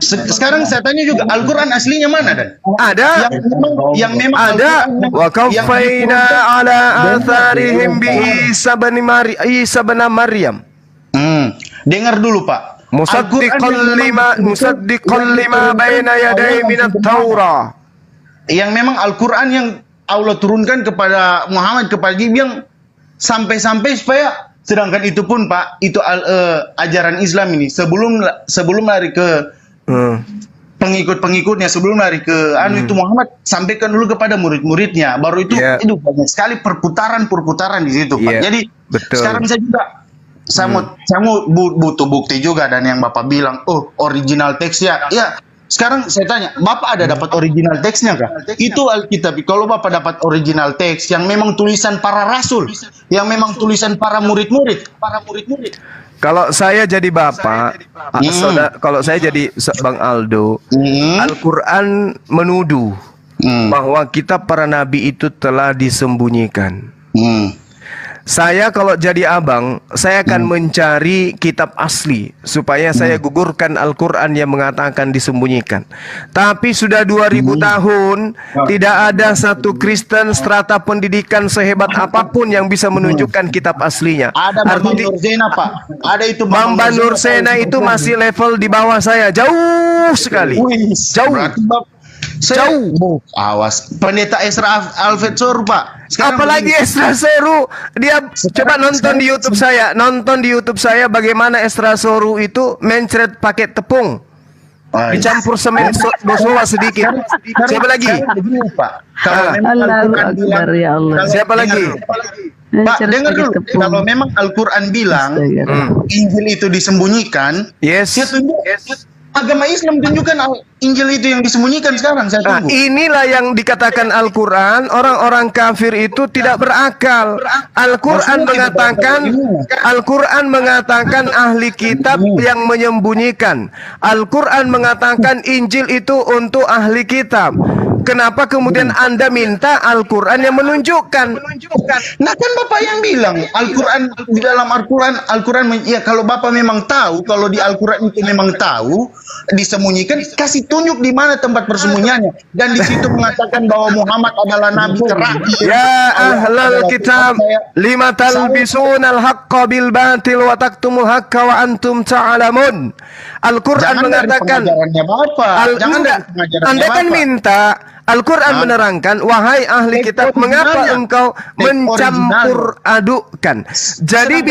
Sekarang saya tanya juga, Al-Quran aslinya mana, Dan? Ada. Yang memang ada. Wa qaffayna ala atharihim bi Isa bin Maryam. Dengar dulu, Pak. Musaddiqan lima baina yaday minat Taurah. Yang memang Al-Quran yang Allah turunkan kepada Muhammad, kepada Jibril, yang sampai-sampai supaya, sedangkan itu pun Pak, itu ajaran Islam ini sebelum lari ke pengikut-pengikutnya, sebelum lari ke itu Muhammad sampaikan dulu kepada murid-muridnya, baru itu banyak sekali perputaran di situ Pak. Jadi sekarang saya mau butuh bukti juga, dan yang Bapak bilang original teksnya ya. Sekarang saya tanya, Bapak ada dapat original teksnya kah? Itu Alkitab. Kalau Bapak dapat original teks yang memang tulisan para rasul, yang memang tulisan para murid-murid. Kalau saya jadi Bapak, kalau saya jadi Bang Aldo, Al-Quran menuduh bahwa kitab para nabi itu telah disembunyikan. Saya kalau jadi abang, saya akan mencari kitab asli supaya saya gugurkan Al-Quran yang mengatakan disembunyikan. Tapi sudah 2000 tahun tidak ada satu Kristen strata pendidikan sehebat apapun yang bisa menunjukkan kitab aslinya. Ada Bambang Nursena, Pak. Ada itu Bambang Nursena itu masih level di bawah saya, jauh sekali. Jauh. Awas. Pendeta Esra Alfedsor, Pak. Apalagi Esra Soru, dia coba nonton di YouTube saya, bagaimana Esra Soru itu mencret pakai tepung, dicampur semen bosowa sedikit. Siapa lagi? Siapa lagi? Pak, dengar dulu. Kalau memang Al-Quran bilang Injil itu disembunyikan, agama Islam tunjukkan Injil itu yang disembunyikan sekarang. Saya Nah, tunggu. inilah yang dikatakan Al-Quran, orang-orang kafir itu tidak berakal. Al-Quran mengatakan ahli kitab yang menyembunyikan. Al-Quran mengatakan Injil itu untuk ahli kitab. Kenapa kemudian Anda minta Al-Quran yang menunjukkan? Nah kan Bapak yang bilang Al-Quran, di dalam Al-Quran ya kalau Bapak memang tahu, kalau di Al-Quran itu memang tahu disembunyikan, kasih tunjuk di mana tempat persembunyiannya, dan di situ mengatakan bahwa Muhammad adalah nabi terakhir. Ya ahlal kitab, lima talbisunal haqqa bil batil wa taktumul haqqa wa antum ta'lamun. Al-Quran mengatakan, Anda kan minta Al-Quran menerangkan, wahai ahli kitab, mengapa engkau mencampur adukkan? Jadi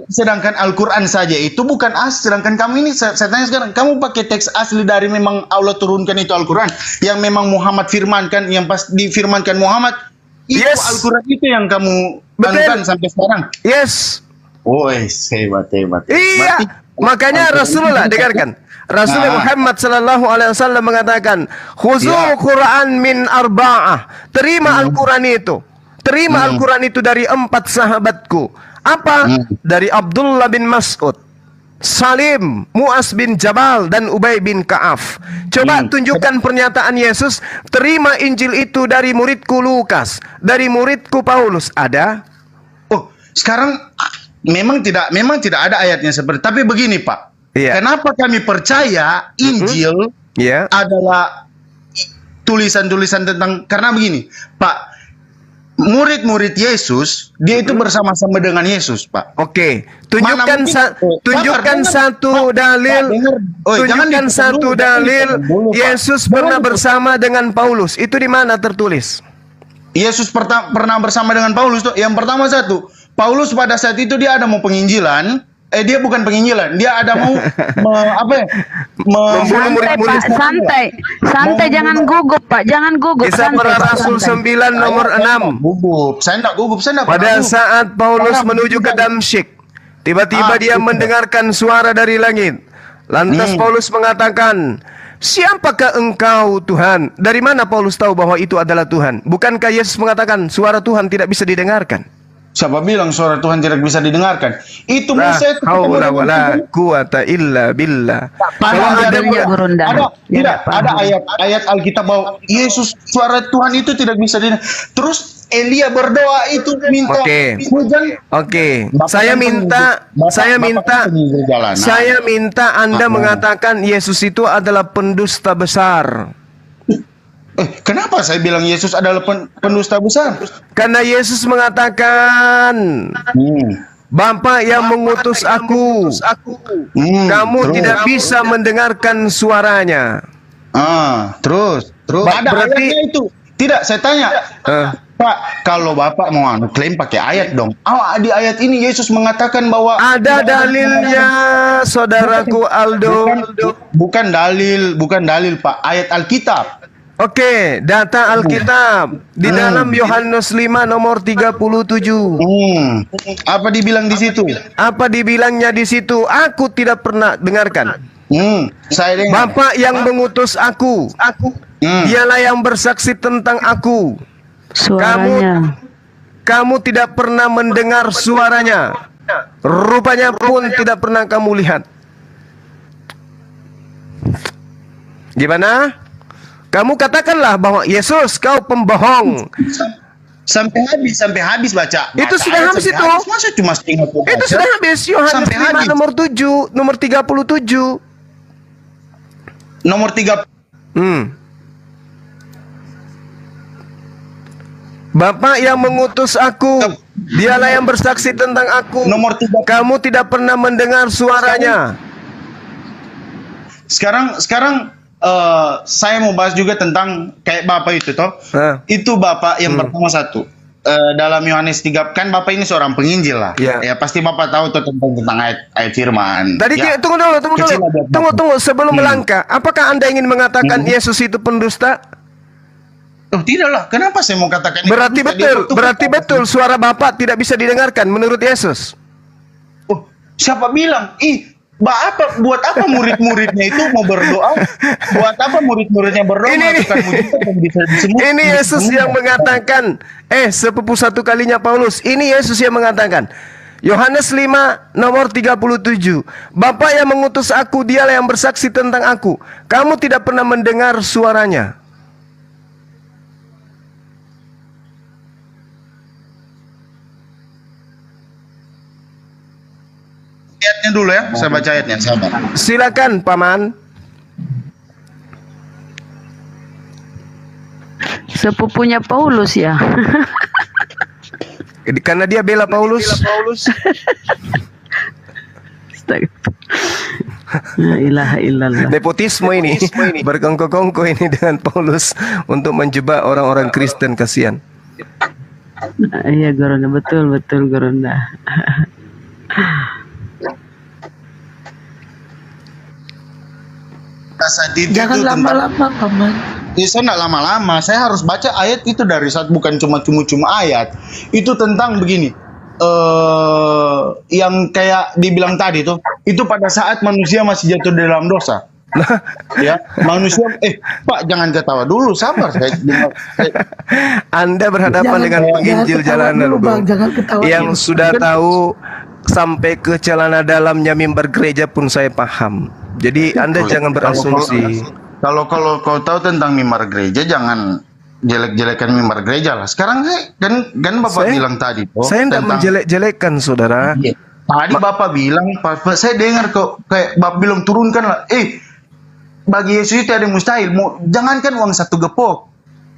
sedangkan Al-Quran saja itu bukan asli. Sedangkan kamu ini, saya tanya sekarang, kamu pakai teks asli dari memang Allah turunkan itu Al-Quran, yang memang Muhammad firmankan, yang pas difirmankan Muhammad, itu Al-Quran itu yang kamu anukan sampai sekarang. Yes. Oh, hebat. Iya. Makanya Rasulullah, dengarkan. Rasulullah Muhammad sallallahu alaihi wasallam mengatakan, "Khuzul Quran min arba'ah." Terima Al-Quran itu. Terima Al-Quran itu dari 4 sahabatku. Apa? Dari Abdullah bin Mas'ud, Salim, Mu'az bin Jabal, dan Ubay bin Ka'af. Coba tunjukkan pernyataan Yesus, terima Injil itu dari muridku Lukas, dari muridku Paulus. Ada? Oh, sekarang memang tidak ada ayatnya seperti. Tapi begini, Pak. Kenapa kami percaya Injil adalah tulisan-tulisan tentang, karena begini, Pak, murid-murid Yesus, dia itu bersama-sama dengan Yesus, Pak. Oke, tunjukkan satu dalil. Tunjukkan satu dalil Yesus pernah bersama dengan Paulus. Itu di mana tertulis? Yesus pernah bersama dengan Paulus tuh. Yang pertama satu, Paulus pada saat itu dia ada mau penginjilan. Dia bukan penginjilan, dia ada mau membunuh murid-murid. Santai, jangan gugup, Pak, jangan gugup. Kisah Para Rasul 9 nomor 6. Gugup, saya enggak gugup, Pada saat Paulus menuju ke Damsyik, tiba-tiba dia mendengarkan suara dari langit. Lantas Paulus mengatakan, "Siapakah engkau, Tuhan?" Dari mana Paulus tahu bahwa itu adalah Tuhan? Bukankah Yesus mengatakan suara Tuhan tidak bisa didengarkan? Siapa bilang suara Tuhan tidak bisa didengarkan? Itu la haula wala quwata illa billah. Kalau ada ayat Alkitab bahwa Yesus, suara Tuhan itu tidak bisa didengar. Terus Elia berdoa itu minta hujan. Saya minta Anda mengatakan Yesus itu adalah pendusta besar. Kenapa saya bilang Yesus adalah pendusta besar? Karena Yesus mengatakan, Bapa yang mengutus aku, kamu tidak bisa mendengarkan suaranya. Terus ada ayatnya itu. Tidak, saya tanya, Pak, kalau Bapak mau klaim pakai ayat dong. Di ayat ini Yesus mengatakan bahwa ada dalilnya, saudaraku Aldo. Bukan dalil, Pak. Ayat Alkitab. Oke, data Alkitab di dalam Yohanes 5 nomor 37. Apa dibilang di situ? Apa dibilangnya di situ? Aku tidak pernah dengarkan. Saya dengar. Bapa yang mengutus aku, dialah yang bersaksi tentang aku. Kamu tidak pernah mendengar suaranya. Rupanya pun tidak pernah kamu lihat. Gimana? Kamu katakanlah bahwa Yesus, kau pembohong. Sampai habis baca. Itu sudah habis itu. Masa cuma ingat baca? Itu sudah habis. Yohanes 5 nomor 7, nomor 37. Nomor 3. Bapa yang mengutus aku, dialah yang bersaksi tentang aku. Nomor 3. Kamu tidak pernah mendengar suaranya. Sekarang saya mau bahas juga tentang kayak Bapak itu toh. Itu Bapak yang pertama satu. Dalam Yohanes 3, kan Bapak ini seorang penginjil lah. Ya pasti Bapak tahu tuh tentang ayat firman. Tadi tunggu sebelum melangkah. Apakah Anda ingin mengatakan Yesus itu pendusta? Oh, tidaklah. Kenapa saya mau katakan Berarti betul suara Bapak tidak bisa didengarkan menurut Yesus. Oh, siapa bilang? Buat apa murid-muridnya itu mau berdoa? Buat apa murid-muridnya berdoa? Melakukan mujizat yang bisa disembuhkan? Ini Yesus yang mengatakan, sepupu satu kalinya Paulus. Ini Yesus yang mengatakan. Yohanes 5 nomor 37. Bapa yang mengutus aku, dialah yang bersaksi tentang aku. Kamu tidak pernah mendengar suaranya. Ayatnya dulu ya, saya baca ayatnya, sabar. Silakan, Paman. Sepupunya Paulus ya. Karena dia bela Paulus. La ilaha illallah. Nepotisme ini, berkongko-kongko ini dengan Paulus untuk menjebak orang-orang Kristen, kasihan. Iya, Goronda, betul Goronda. Jangan lama-lama, Paman. Saya nggak lama-lama, saya harus baca ayat itu dari saat bukan cuma ayat. Itu tentang begini, yang kayak dibilang tadi tuh, itu pada saat manusia masih jatuh dalam dosa. Ya, manusia, Pak jangan ketawa dulu, sabar. Anda berhadapan dengan penginjil jalanan, Bang, jangan ketawa yang dulu. sudah tahu sampai ke celana dalamnya mimbar gereja pun saya paham. Jadi Anda jangan berasumsi. Kalau kau tahu tentang mimbar gereja, jangan jelek-jelekan mimbar gereja lah. Sekarang kan Bapak bilang tadi. Saya tidak menjelek-jelekan, saudara. Tadi Bapak bilang, saya dengar kok kayak Bapak bilang turunkan lah. Bagi Yesus itu ada yang mustahil. Jangankan uang 1 gepok.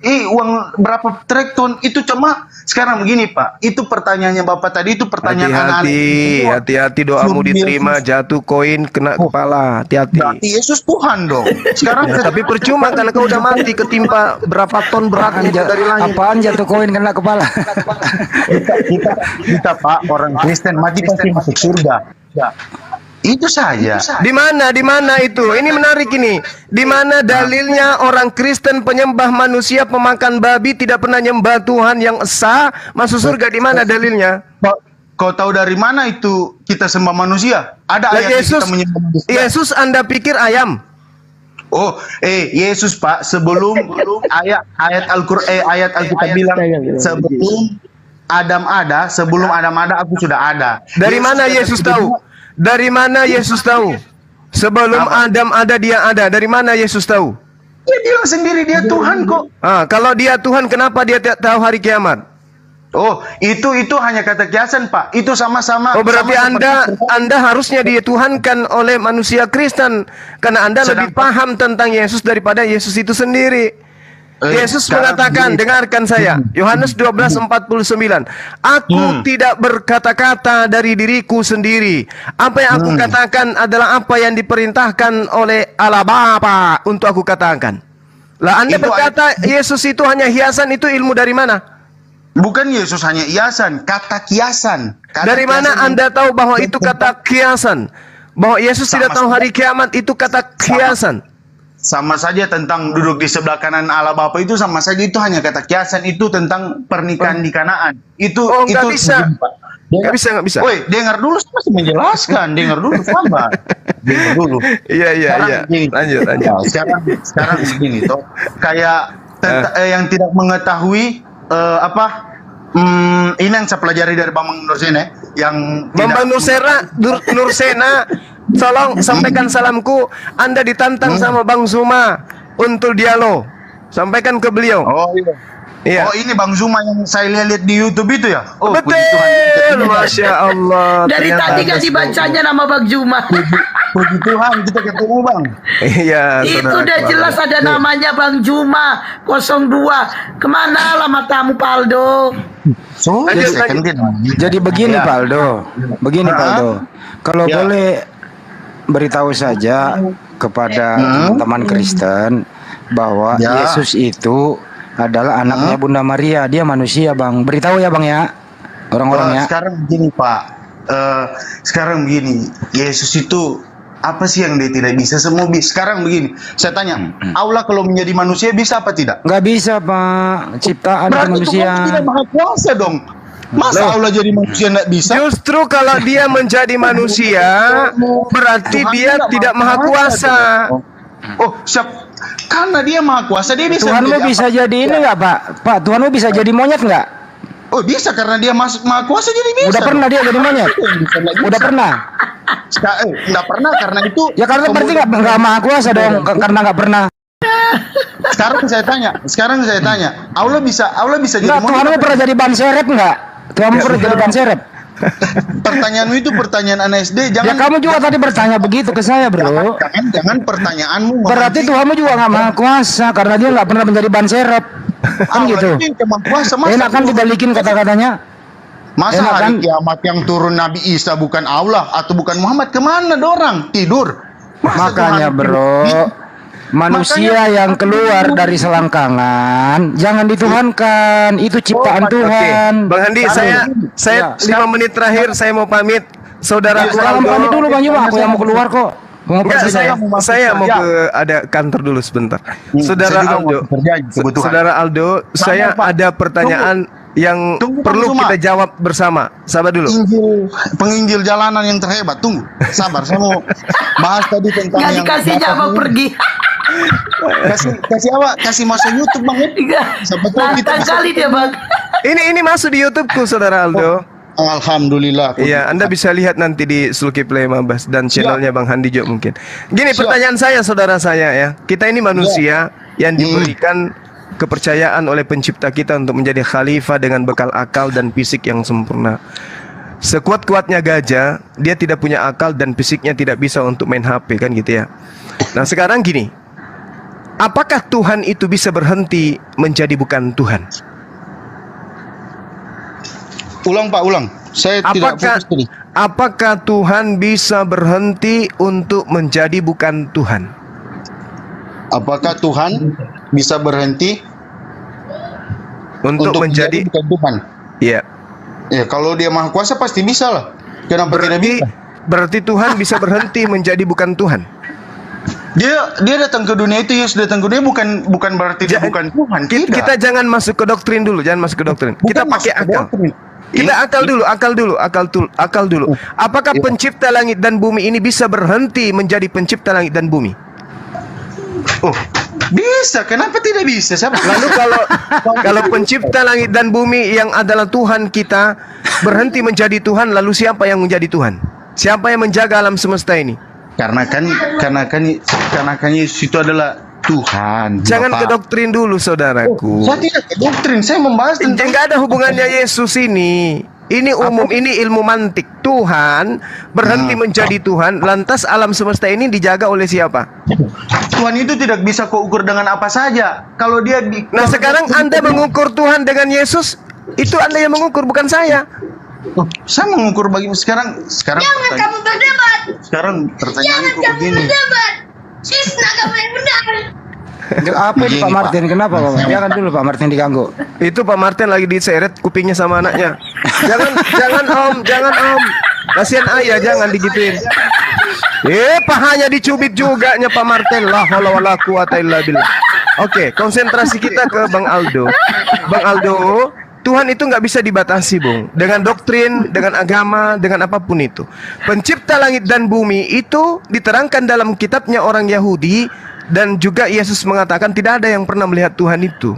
Uang berapa trekton itu cuma sekarang begini Pak. Itu pertanyaannya Bapak tadi, itu pertanyaan anak-anak. Hati-hati doamu diterima, jatuh koin kena kepala. Hati-hati. Berarti Yesus Tuhan dong. Sekarang tapi percuma karena kau udah mati ketimpa berapa ton beratnya dari langit. Apaan jatuh koin kena kepala? kita Pak, orang Kristen mati pasti masuk surga. Ya. Itu saja. Di mana itu? Ini menarik ini. Di mana dalilnya orang Kristen penyembah manusia pemakan babi tidak pernah nyembah Tuhan yang esa masuk surga? Di mana dalilnya? Kau tahu dari mana itu kita sembah manusia? Ada ayat kita menyembah manusia. Yesus Anda pikir ayam? Yesus Pak, sebelum ayat Al-Qur'an ayat Alkitab bilang sebelum Adam ada aku sudah ada. Dari mana Yesus tahu? Dari mana Yesus tahu? Sebelum Adam ada dia ada. Dari mana Yesus tahu? Dia bilang sendiri dia Tuhan kok. Kalau dia Tuhan, kenapa dia tidak tahu hari kiamat? Itu hanya kata kiasan Pak. Itu sama-sama. Berarti Anda harusnya dituhankan oleh manusia Kristen karena Anda lebih paham tentang Yesus daripada Yesus itu sendiri. Yesus mengatakan, dengarkan saya, Yohanes 12:49, aku tidak berkata-kata dari diriku sendiri. Apa yang aku katakan adalah apa yang diperintahkan oleh Allah Bapa untuk aku katakan. Lah Anda berkata Yesus itu hanya hiasan, itu ilmu dari mana? Bukan Yesus hanya hiasan, kata kiasan. Dari mana Anda tahu bahwa itu kata kiasan? Bahwa Yesus tidak tahu hari kiamat itu kata kiasan? Sama saja tentang duduk di sebelah kanan Allah Bapa itu sama saja, itu hanya kata kiasan. Itu tentang pernikahan di Kanaan. Itu nggak bisa. Nggak bisa. Woi, dengar dulu, saya masih menjelaskan. Dengar dulu, sabar. Dengar dulu. Iya. Lanjut. Sekarang begini toh. Kayak yang tidak mengetahui ini yang saya pelajari dari Bambang Nursena, yang Bambang Nursena, tolong sampaikan salamku. Anda ditantang sama Bang Zuma untuk dialog. Sampaikan ke beliau. Iya. Ini Bang Zuma yang saya lihat di YouTube itu ya? Betul, Masya Allah. Dari tadi gak dibacanya nama Bang Zuma. Puji Tuhan kita ketemu Bang. Iya. Itu udah jelas ada namanya Bang Zuma 02. Kemana lah matamu Paldo? Jadi begini Paldo. Kalau boleh beritahu saja kepada teman-teman Kristen bahwa Yesus itu adalah anaknya Bunda Maria. Dia manusia Bang. Beritahu ya Bang ya, orang-orang ya. Sekarang begini Pak, sekarang begini, Yesus itu apa sih yang dia tidak bisa? Semua bisa. Sekarang begini, saya tanya, Allah kalau menjadi manusia bisa apa tidak? Nggak bisa Pak, ciptaan berarti manusia. Tuhan tidak maha kuasa dong. Masa Allah jadi manusia nggak bisa? Justru kalau dia menjadi manusia, berarti dia tidak maha kuasa. Oh, karena dia maha kuasa, dia bisa. Tuhanmu bisa jadi ini nggak, Pak? Pak, Tuhanmu bisa jadi monyet nggak? Oh, bisa karena dia masuk maha kuasa jadi bisa. Udah pernah dia jadi monyet? Udah pernah? Nggak pernah karena itu. Ya karena berarti nggak maha kuasa dong, karena nggak pernah. Sekarang saya tanya, Allah bisa jadi Nggak, monyet. Tuhanmu pernah jadi ban serep nggak? Tuhanmu pernah jadi ban serep? Pertanyaanmu itu pertanyaan anak SD. Ya kamu juga tadi bertanya begitu ke saya, bro. Jangan pertanyaanmu. Berarti Tuhanmu juga nggak maha kuasa karena dia nggak pernah menjadi ban serep. Kan gitu. Enak kan dibalikin kata-katanya. Masa Enak, hari kan? kiamat yang turun Nabi Isa bukan Allah atau bukan Muhammad, kemana dorang? Tidur. Masa Makanya Tuhan bro, manusia yang keluar dari selangkangan jangan dituhankan, itu ciptaan Tuhan. Bang Handi, saya 5 menit terakhir saya mau pamit. Saudara Salam pamit dulu Bang Yuma, aku yang mau keluar kok. Enggak, saya mau ke ada kantor dulu sebentar. Saudara Aldo, saya ada pertanyaan yang perlu kita jawab bersama. Sabar dulu. Penginjil jalanan yang terhebat. Tunggu, sabar. Saya mau bahas tadi tentang Nggak yang dikasih jawab pergi. kasih masuk YouTube Bang. Tantang kali dia Bang. Ini masuk di YouTubeku, Saudara Aldo. Alhamdulillah. Iya, Anda bisa lihat nanti di Sulki Play Mabas dan channelnya Bang Handi juga mungkin. Gini pertanyaan saya, saudara saya ya. Kita ini manusia yang diberikan kepercayaan oleh pencipta kita untuk menjadi khalifah dengan bekal akal dan fisik yang sempurna. Sekuat-kuatnya gajah, dia tidak punya akal dan fisiknya tidak bisa untuk main HP kan gitu ya. Nah sekarang gini, apakah Tuhan itu bisa berhenti menjadi bukan Tuhan? Ulang Pak, ulang. Saya tidak fokus tadi. Apakah Tuhan bisa berhenti untuk menjadi bukan Tuhan? Apakah Tuhan bisa berhenti untuk menjadi bukan Tuhan? Iya. Ya, kalau dia maha kuasa pasti bisa lah. Kenapa tidak bisa? Berarti Tuhan bisa berhenti menjadi bukan Tuhan. Dia datang ke dunia itu, Yesus datang ke dunia bukan berarti dia bukan Tuhan. Kita jangan masuk ke doktrin dulu, jangan masuk ke doktrin. Kita pakai akal. Kita akal dulu. Apakah pencipta langit dan bumi ini bisa berhenti menjadi pencipta langit dan bumi? Oh, bisa. Kenapa tidak bisa? Lalu kalau pencipta langit dan bumi yang adalah Tuhan kita berhenti menjadi Tuhan, lalu siapa yang menjadi Tuhan? Siapa yang menjaga alam semesta ini? Karena kan Yesus itu adalah Tuhan. Jangan ke doktrin dulu, saudaraku. Saya tidak ke doktrin, saya membahas tentang. Enggak ada hubungannya Yesus ini. Ini umum, ini ilmu mantik. Tuhan berhenti menjadi Tuhan, lantas alam semesta ini dijaga oleh siapa? Tuhan itu tidak bisa kau ukur dengan apa saja. Kalau dia Nah, sekarang Anda mengukur Tuhan dengan Yesus, itu Anda yang mengukur, bukan saya. Saya mengukur sekarang. Jangan kamu berdebat. Sekarang pertanyaanku Jangan kamu begini. berdebat. Sisna kamu yang benar. Apa ini Pak Martin? Kenapa Pak? Jangan dulu Pak Martin diganggu. Itu Pak Martin lagi diseret kupingnya sama anaknya. Jangan Om. Kasihan ayah, jangan digituin. Pahanya dicubit juga nya Pak Martin. La haula wala quwata illa billah. Oke, konsentrasi kita ke Bang Aldo. Bang Aldo, Tuhan itu nggak bisa dibatasi, Bung. Dengan doktrin, dengan agama, dengan apapun itu. Pencipta langit dan bumi itu diterangkan dalam kitabnya orang Yahudi. Dan juga Yesus mengatakan tidak ada yang pernah melihat Tuhan itu.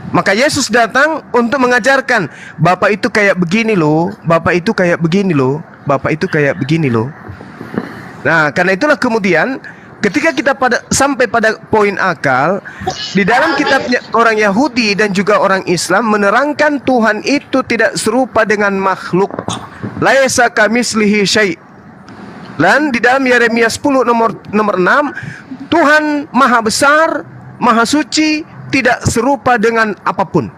Maka Yesus datang untuk mengajarkan, Bapak itu kayak begini loh, Bapak itu kayak begini loh, Bapak itu kayak begini loh. Nah, karena itulah kemudian ketika kita sampai pada poin akal, di dalam kitabnya orang Yahudi dan juga orang Islam menerangkan Tuhan itu tidak serupa dengan makhluk. Laisa kamitslihi syai'. Dan di dalam Yeremia 10 nomor 6, Tuhan maha besar, maha suci, tidak serupa dengan apapun.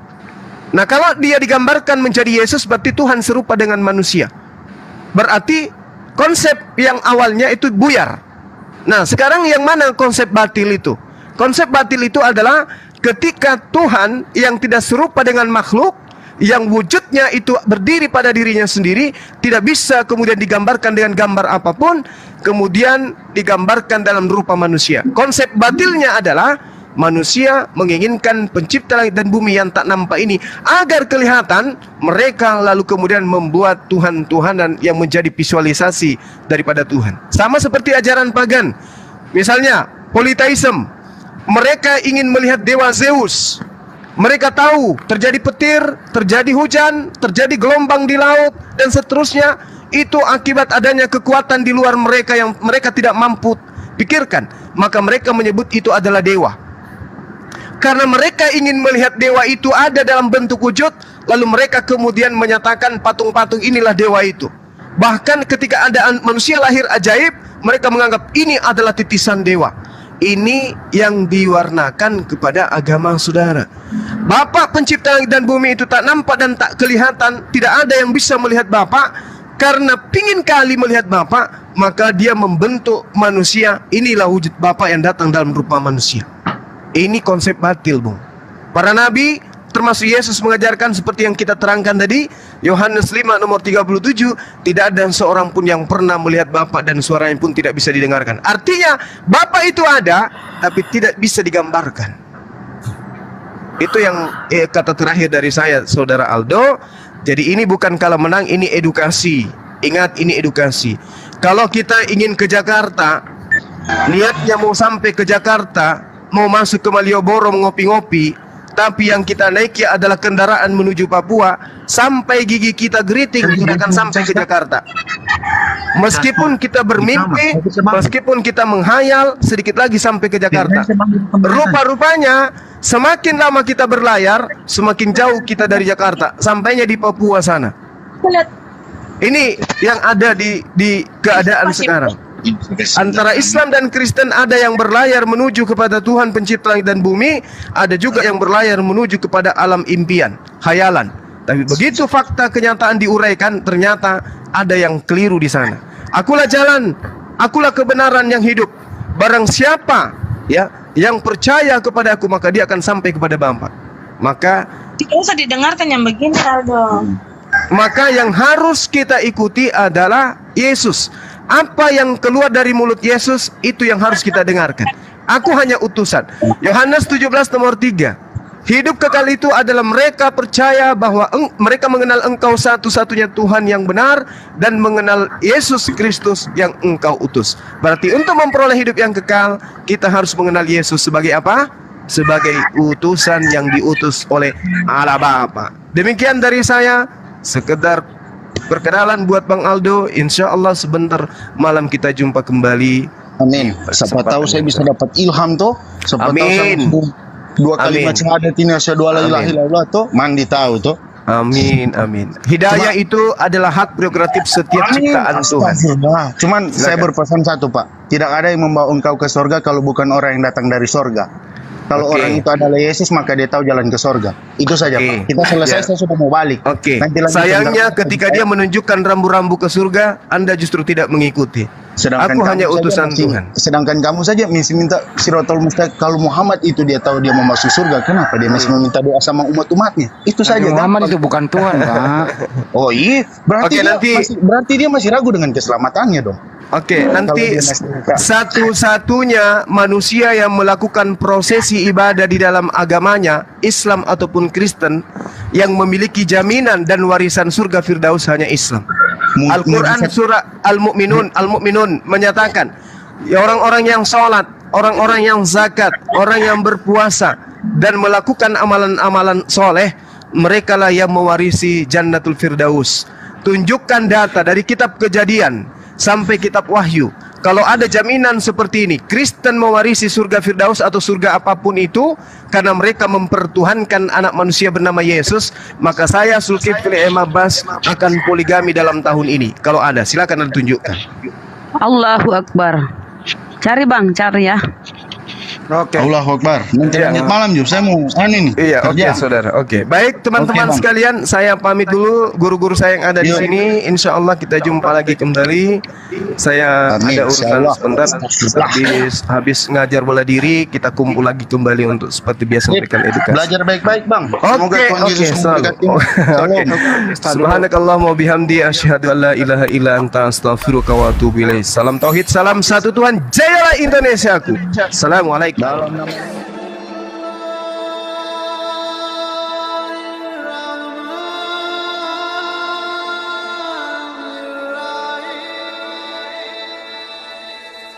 Nah, kalau dia digambarkan menjadi Yesus, berarti Tuhan serupa dengan manusia. Berarti konsep yang awalnya itu buyar. Nah, sekarang yang mana konsep batil itu? Konsep batil itu adalah ketika Tuhan yang tidak serupa dengan makhluk, yang wujudnya itu berdiri pada dirinya sendiri, tidak bisa kemudian digambarkan dengan gambar apapun, kemudian digambarkan dalam rupa manusia. Konsep batilnya adalah manusia menginginkan pencipta langit dan bumi yang tak nampak ini agar kelihatan, mereka lalu kemudian membuat Tuhan-Tuhanan yang menjadi visualisasi daripada Tuhan. Sama seperti ajaran pagan. Misalnya politeisme. Mereka ingin melihat dewa Zeus. Mereka tahu terjadi petir, terjadi hujan, terjadi gelombang di laut, dan seterusnya. Itu akibat adanya kekuatan di luar mereka yang mereka tidak mampu pikirkan. Maka mereka menyebut itu adalah dewa. Karena mereka ingin melihat dewa itu ada dalam bentuk wujud, lalu mereka kemudian menyatakan patung-patung inilah dewa itu. Bahkan ketika ada manusia lahir ajaib, mereka menganggap ini adalah titisan dewa. Ini yang diwarnakan kepada agama saudara. Bapa pencipta langit dan bumi itu tak nampak dan tak kelihatan. Tidak ada yang bisa melihat Bapa. Karena pingin kali melihat Bapa, maka dia membentuk manusia. Inilah wujud Bapa yang datang dalam rupa manusia. Ini konsep batil, Bung. Para nabi, termasuk Yesus, mengajarkan seperti yang kita terangkan tadi, Yohanes 5 nomor 37, tidak ada seorang pun yang pernah melihat Bapa dan suaranya pun tidak bisa didengarkan. Artinya Bapa itu ada, tapi tidak bisa digambarkan. Itu yang kata terakhir dari saya, Saudara Aldo. Jadi ini bukan kalah menang, ini edukasi. Ingat, ini edukasi. Kalau kita ingin ke Jakarta, niatnya mau sampai ke Jakarta, mau masuk ke Malioboro ngopi-ngopi, tapi yang kita naiki adalah kendaraan menuju Papua, sampai gigi kita geriting kita akan sampai ke Jakarta. Meskipun kita bermimpi, meskipun kita menghayal, sedikit lagi sampai ke Jakarta. Rupa-rupanya semakin lama kita berlayar, semakin jauh kita dari Jakarta, sampainya di Papua sana. Ini yang ada di keadaan sekarang. Antara Islam dan Kristen ada yang berlayar menuju kepada Tuhan pencipta langit dan bumi, ada juga yang berlayar menuju kepada alam impian, khayalan. Tapi begitu fakta kenyataan diuraikan, ternyata ada yang keliru di sana. Akulah jalan, akulah kebenaran yang hidup. Barang siapa yang percaya kepada aku, maka dia akan sampai kepada Bapa. Maka tidak usah didengarkan yang begini, Aldo. Maka yang harus kita ikuti adalah Yesus. Apa yang keluar dari mulut Yesus, itu yang harus kita dengarkan. Aku hanya utusan. Yohanes 17 nomor 3. Hidup kekal itu adalah mereka percaya bahwa mereka mengenal Engkau satu-satunya Tuhan yang benar, dan mengenal Yesus Kristus yang Engkau utus. Berarti untuk memperoleh hidup yang kekal, kita harus mengenal Yesus sebagai apa? Sebagai utusan yang diutus oleh Allah Bapa. Demikian dari saya, sekedar perkenalan buat Bang Aldo. Insya Allah sebentar malam kita jumpa kembali. Amin. Siapa tahu saya bisa dapat ilham toh. Siapa tahu saya dua kalimat syahadat ini, asyhadu alla ilaha illallah toh, mandi tahu toh. Amin, amin. Hidayah itu adalah hak prerogatif setiap ciptaan Tuhan. Cuman saya berpesan satu, Pak. Tidak ada yang membawa engkau ke sorga kalau bukan orang yang datang dari sorga. Kalau orang itu adalah Yesus, maka dia tahu jalan ke sorga. Itu saja, Pak. Kita selesai, saya sudah mau balik. Sayangnya ketika dia menunjukkan rambu-rambu ke surga, Anda justru tidak mengikuti. Sedangkan aku hanya utusan Tuhan. Sedangkan kamu saja masih minta Siratal Mustaqim. Kalau Muhammad itu dia tahu dia mau masuk surga, kenapa dia masih meminta doa sama umat-umatnya? Itu saja. Muhammad itu bukan Tuhan, Pak. Oh iya, berarti dia masih ragu dengan keselamatannya dong. Nanti satu-satunya manusia yang melakukan prosesi ibadah di dalam agamanya, Islam ataupun Kristen, yang memiliki jaminan dan warisan surga Firdaus hanya Islam. Al-Quran surah Al-Mu'minun menyatakan, orang-orang yang sholat, orang-orang yang zakat, orang yang berpuasa dan melakukan amalan-amalan soleh, merekalah yang mewarisi Jannatul Firdaus. Tunjukkan data dari kitab Kejadian sampai kitab Wahyu. Kalau ada jaminan seperti ini, Kristen mewarisi surga Firdaus atau surga apapun itu karena mereka mempertuhankan anak manusia bernama Yesus, maka saya Zulkifli M. Abbas akan poligami dalam tahun ini. Kalau ada, silakan Anda tunjukkan. Allahu Akbar. Cari Bang, cari ya. Allahu Akbar. Nanti malam juga saya mau nih. Iya, saudara. Baik, teman-teman sekalian, saya pamit dulu. Guru-guru saya yang ada di sini, insya Allah kita jumpa lagi kembali. Saya ada urusan sebentar. Habis ngajar bela diri, kita kumpul lagi kembali untuk seperti biasa memberikan edukasi. Belajar baik-baik, Bang. Subhanakallahumma bihamdi asyhadu an la ilaha illa anta astaghfiruka wa atubu ilaik. Salam tauhid, salam satu Tuhan. Jayalah Indonesiaku. Assalamualaikum. Dalam nama